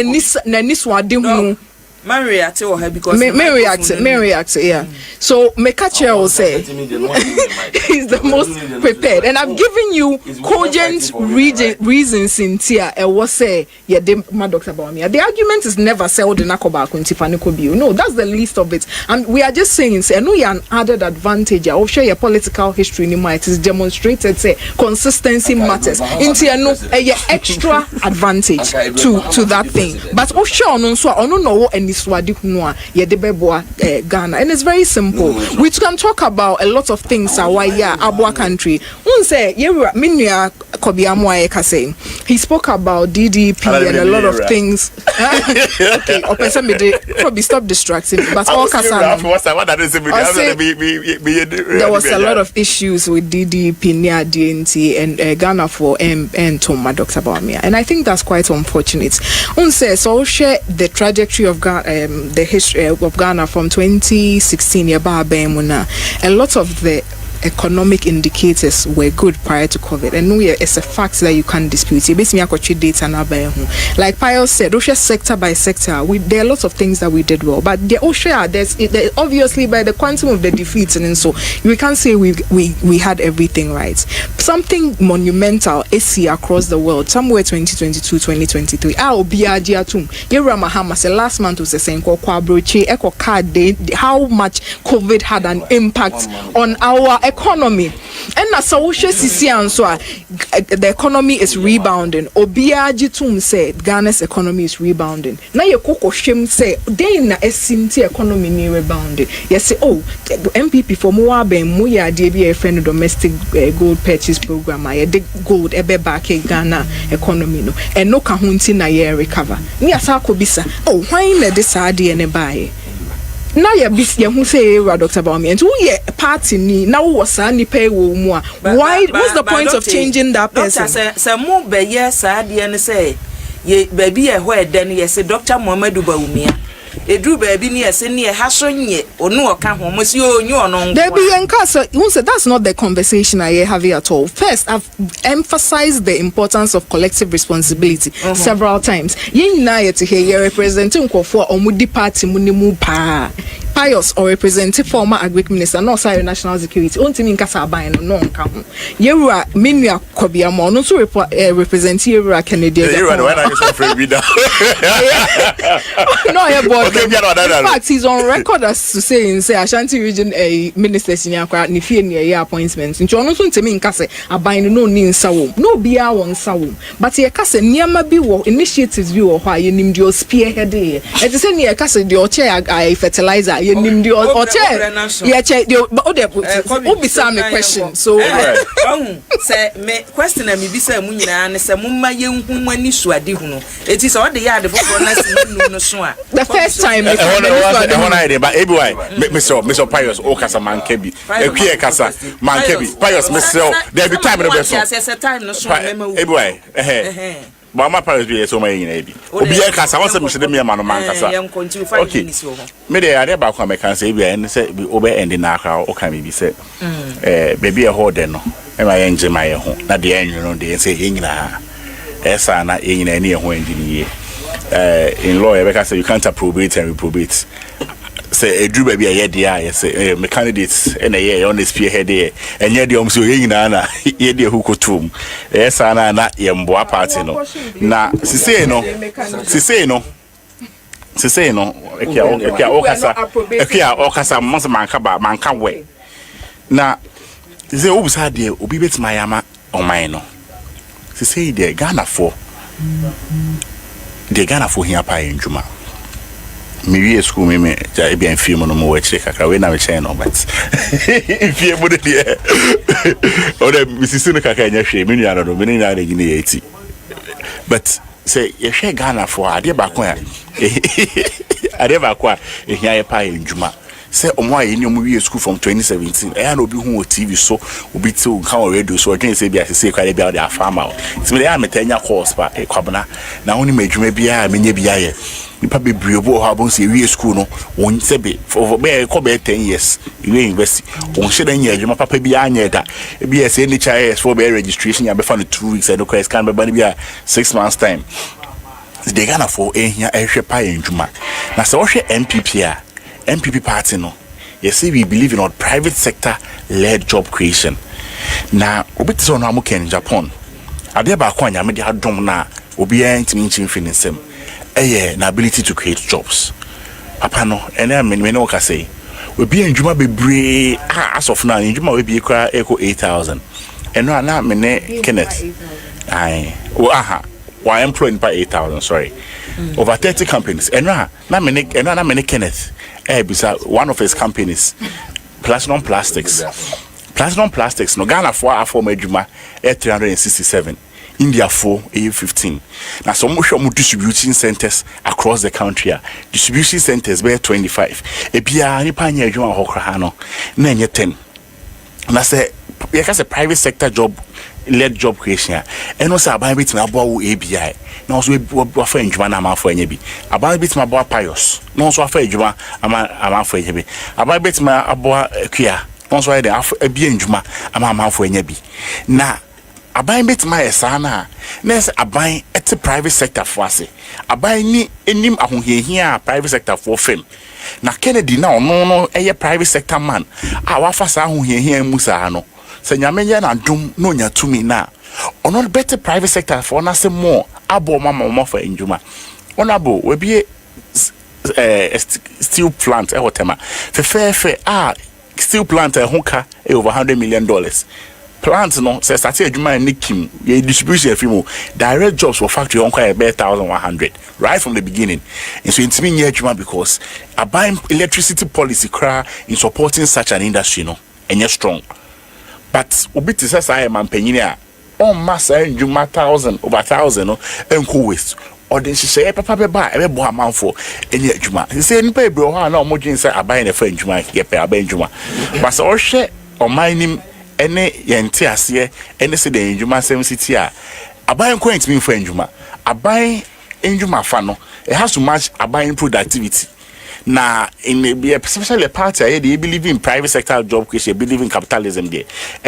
Man react or her because me react, yeah. So Mekache will say he's the most prepared, and I've given you cogent reasons in Tia. I was say my Dr. Bawumia. The argument is never sold in Akoba Kuntifanikobi. No, that's the least of it. And we are just saying, say, no, an added advantage. I'll share your political history in it is demonstrated. Say consistency matters. In Tia, no, a extra advantage to that thing. But oh, sure, no, so I don't know any swadi kunwa Ghana, and it's very simple. We can talk about a lot of things. Abwa country. Say he spoke about DDP and a lot of things. Okay, probably stop distracting. But all there was a lot of issues with DDP near DNT and Ghana for and Toma Dr. Bawumia, and I think that's quite unfortunate. So share the trajectory of Ghana, the history of Ghana from 2016. A lot of the economic indicators were good prior to COVID, and it's a fact that you can't dispute. Data like Pius said, OSHA sector by sector, there are lots of things that we did well, but the OSHA, there's obviously by the quantum of the defeats, and so we can't say we had everything right. Something monumental is here across the world, somewhere 2022, 2023. How last month was the same. How much COVID had an impact on our economy, and as the economy is rebounding. Obiaji tum said Ghana's economy is rebounding. Now you koko shame say they na esinti economy ni rebounding. Yes, say oh MPP for more ben muya DBA friend domestic gold purchase program. I the gold ebe back Ghana economy no and no kahunti na ye recover. Ni asako bisa oh why na this adi ene buy. Now you're busy who say Dr. Bawumia and who ye party ni now was any pay more. Why what's the point of changing that person? Some more be yes and say ye baby a where then yes Dr. Mohamed Bawumia. A drew baby near senior Hasson ye or no account almost you on there be in casa. That's not the conversation I have here at all. First, I've emphasized the importance of collective responsibility several times. Yin na to hear you representing for Omudi Party Munimu Pa. Pius or representing former Agric Minister, no sorry national security. Only in Casa Bino, no account. You are Minia Kobiamo, no to represent you are Keneedy No, in fact, he's on record as to say in Ashanti region a minister senior Nifi near appointments. In Jonathan to me in Cassa, a bind no nin sawum, no beer on sawum. But here Cassa Niama be initiatives you or why you named your spearhead. At the same year, Cassa, your chair, I fertilizer, you named your chair. Yeah, check the be some question. So, say, me question me be say Munina and say Mumma young woman is Swadihuno. It is all the yard of the first time. But everywhere, Mr. Pius, O Casa Mankebi, a Casa Mankebi, Pius, Mr. There be time in the best. Everywhere, but my parents be so many in Obi Casa, I want to Mr. Demia Manocasa. Okay, maybe I never come and say, and say, we over and in Naka, or can be said, baby a whole den, and I enjoy my home, not the end, you know, they say, Ingla, Esa, in any home in the year. In law, because you can't approve it and reprove it. Say a drew baby a year, say my candidates and a year on this spearhead there, and yet the omso yin ana, ye dear who could tomb. Yes, Anna, not Yamboa party no. Na, Siseno, Okasa, Monsamanca, Manca way. Na, the Obs had dear, Obibits Mayama or Mino. Say, dear Ghana for. The Ghana for here pie in Juma. Maybe school me be in film no more check I when I channel but if you put it here or the Mrs. Sunuka can you share me no me na dey 80 but say you share Ghana for ade ba kwa ade ba kwa e here pie in Juma say omo ayi ni omo wi school from 2017 e na obi hu TV so obi ti o kan radio so odwen say bia say kwa bia dey farmer so me dey ametanya course pa e kwabna na woni madwuma bia menye bia ye nipa bebre obo ha bon say wi school no won se be for be ko be 10 years we university won she dan ye adwuma papa bia anya da bia say NHIS for be registration ya be fa no 2 weeks and no can be bia 6 months time the Ghana for here pa enjuma na se wo hwe MPP party no you see we believe in our private sector led job creation na obiti so no amuka in Japan ade ba kwa nya me de adom na obi antimi finisem na ability to create jobs papa no ene me no ka say we be enjuma bebre as of now enjuma we be ekwa echo 8,000 eno na me ne Kenneth ai why employing by 8,000 sorry over 30 companies eno na me ne Kenneth bisa one of his companies Platinum Plastics no Ghana for afọ medjuma 367 India for 15 now some more distribution centers across the country distribution centers be 25 ebia ni pa nya adwuma hokra no na nye 10 na say you can say private sector job led job creation and also aban bit na abo ABI na also afa adwuma na amafo anya bi aban bit ma abo pious na also afa adwuma amafo anya bi aban bit ma abo akua na also ade afa abi adwuma amafo anya bi na aban bit ma esa na nes aban ete private sector for ase aban ni enim ahohiahia private sector for fam na Keneedy na ono eye private sector man wafa sa ahohiahia mu sa no se nyamenye na dum no nya tumi na ono better private sector for na se more abo mama for enjuma ono abo we be steel plant hotema fe steel plant hoka over $100 million plants no say start adwuma ni kim ye distribution film direct jobs for factory on quite 1,100 right from the beginning and so intimi nye adwuma because aban electricity policy cra in supporting such an industry no enye strong but obiti say man panyini a on massa adwuma 1,000 over 1,000 no enko waste or den say papa be ba e bo amanfo enye adwuma say nipa ebro ho na omodwin say aban na fa adwuma ye pe aban adwuma but so hwe omanim ene yente ase ene se de enjuma sem city a aban point me for enjuma aban enjuma fa no it has to match aban productivity na in be especially party I they believe in private sector job creation believe in capitalism there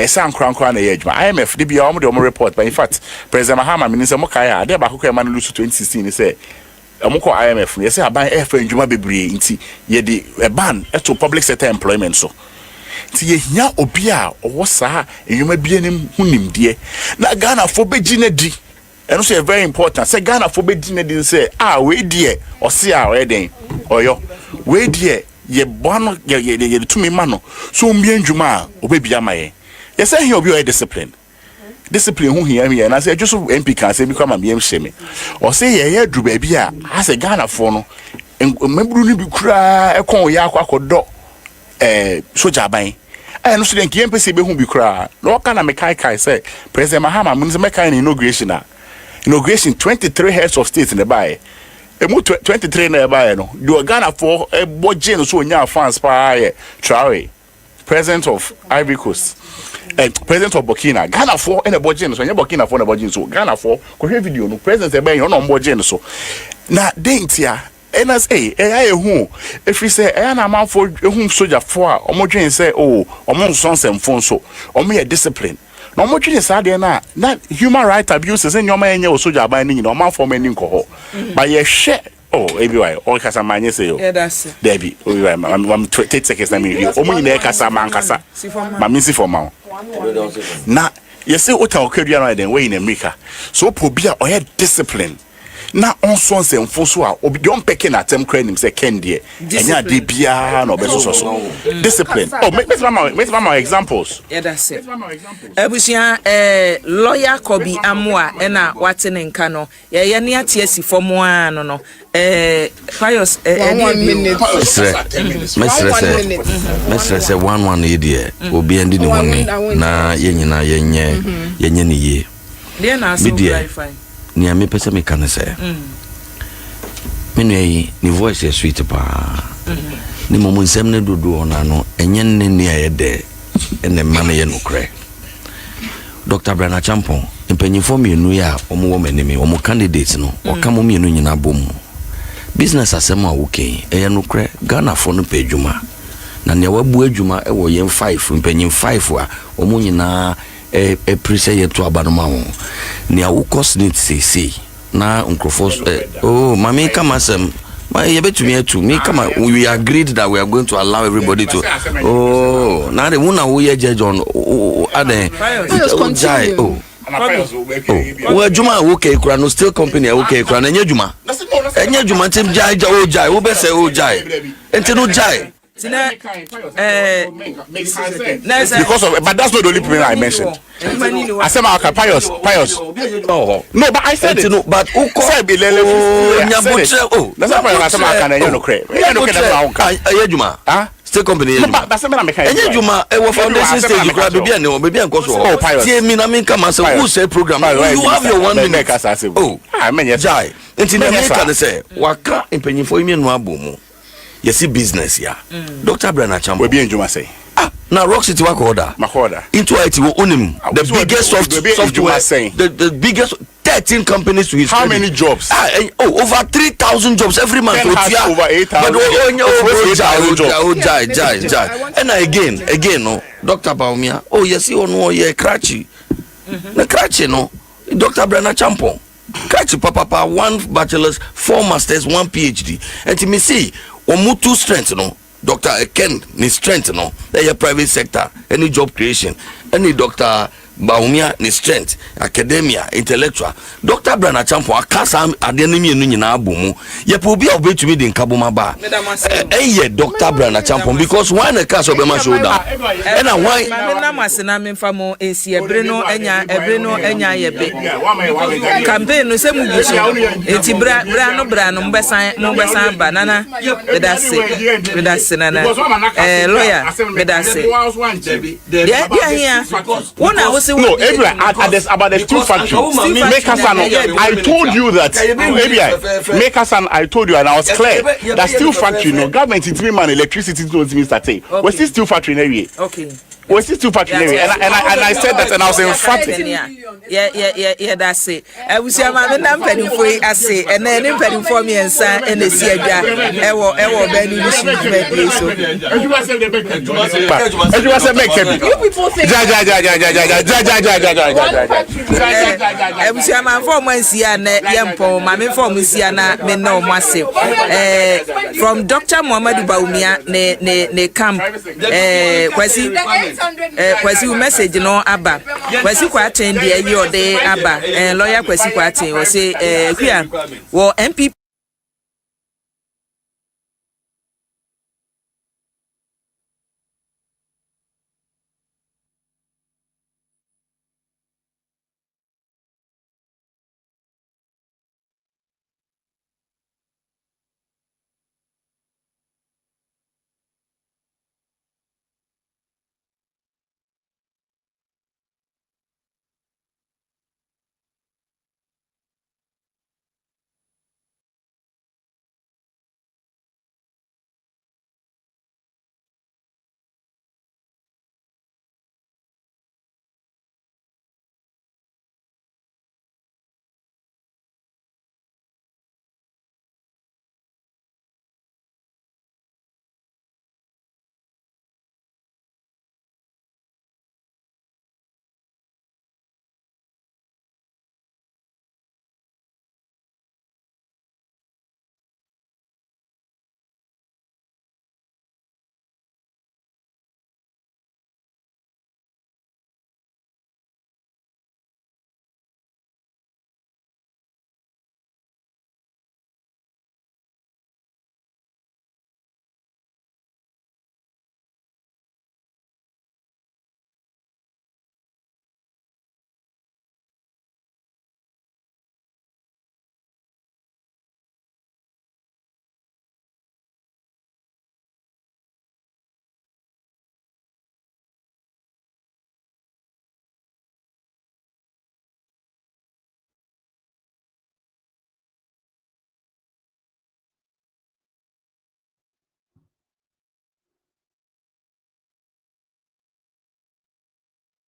san kran na enjuma IMF dey be omo report but in fact President Mahama minister mo kai dey ba kokọ man lose 2016 say omoko IMF no say aban e fa enjuma bebre nti ye de ban to public sector employment so ti yehia obi a owo saa enwuma bie nim hunimde na Ghana for begina di eno so very important say Ghana for begina di say we die o se we den oyo we die ye bono ye tumi ma no so mbie ndwuma a obebia maye ye say he obi o discipline hu hia na say just MP can say bi kwa ma biem hyeme o say ye dru ba bi a ase Ghana for no membru ni bi kura ekon ya akwakodo soja ban no so den KMPC be hu bi kra no kana me kai say President Mahama mun me kai inauguration 23 heads of state in the bay emu 23 na bay no do Ghana for budget no so nya fans pa Traore president of Ivory Coast president of Burkina Ghana for in a budget so nya Burkina for na budget so Ghana for ko hwe video no president e bay no budget so na dentia NSA hu if we say na man for hu soldier for omodwen say omo nsonsem fon so omo ye discipline na omodwen say de na human right abuses en nyoma enye soldier ban ni no man for mani nko but ye hwe ebi why all kasa manye say yo that's Debbie I'm 30 seconds na me omo nyina kasa man kasa ma misi for ma na ye say ota okadua no den we in America so probia o ye discipline na onso nsemfo so a obi don peke na atem kra nim se kende enya de bia na obeso so discipline make my examples that's it ebusia lawyer Kobi Amoa na wate ne nka no ye ne ate asi fomo ano no pious mesre se 1 year obi andi ne honi na yenyina yenye ne ye dia na so verify ni ame pese me kan say me ni voice is sweet pa ni momo nsem ne dodo ona no enye ne ne ayede ene ma ne ye nokre Dr. Byran Acheampong impanyifo mienu ya omo wo manimi omo candidate no oka mo mienu nyina bom business asem a woken eye nokre Ghana fo no pedwuma na ne wabu adwuma e wo yen 5 impanyim 5 a omo nyina pressure ye to abanoma ho ne awukos need say na nkrofos mami kama sem my yebetumi to me come we agreed that we are going to allow everybody to now the one who ye judge on well juma okay kura no still company okay kura na enye juma tim jai wo be say jai enti no jai because of, but that's not the only people I mentioned. I said my pious. Oh no, but I said it. No, but who called that's not why I said my can no credit. Still company. But that's not me. Enye juma e foundation stage you grab baby and nko so. Tie me na me come say who say program. You have your 1 minute. Oh, I mean yes. Jai. Enti na me can say waka empenyifo imi no abomu. You see business here. Dr. Byran Acheampong. We be in Juma say. Now Rock City work order. Into IT will own him. The biggest software the biggest 13 companies to his how credit. Many jobs? Over 3,000 jobs every month. Over 8,000. Jai. And again, no, Dr. Bawumia. Oh, you see, no, yeah, Krachi. The Krachi, no, Dr. Byran Acheampong. Krachi, papa, 1 bachelor's, 4 masters, 1 PhD. And to me see, two strength, no. Dr. Ken, ni strength, no. They private sector, any job creation, any Dr. Bawumia ni strength, academia, intellectual. Dr. Byran Acheampong akasa adenemi enu nyina abomu. Ye po bi obe tumi de nkaboma ba. Eye Dr. Byran Acheampong because why na cast obema shoulder. And why na masena memfa mo ensi ebre no enya yebe. Campaign no se mu buso. Enti bra no mbesan banana. Bedase nana. Lawyer bedase. Yeah here. No, about the steel factory. I told you that. I told you, and I was clear that steel factory, no government it's me man, electricity don't mean that. We're still steel factory area. Okay. We're still steel factory area, and I said that, and I was emphatic. Yeah, that's it. I was your man, and I'm penny for it. I say, and then I'm penny for me and son, and the sea guy. Ever, Benny, you was a make you people think. I was your man for Monsiana, Yampo, Mammy for Monsiana, men no massive. From Dr. Muhammad Bawumia, ne camp, kwasi message no aba kwasi kwa attend the your day aba lawyer kwasi kwa attend o say hia wo MP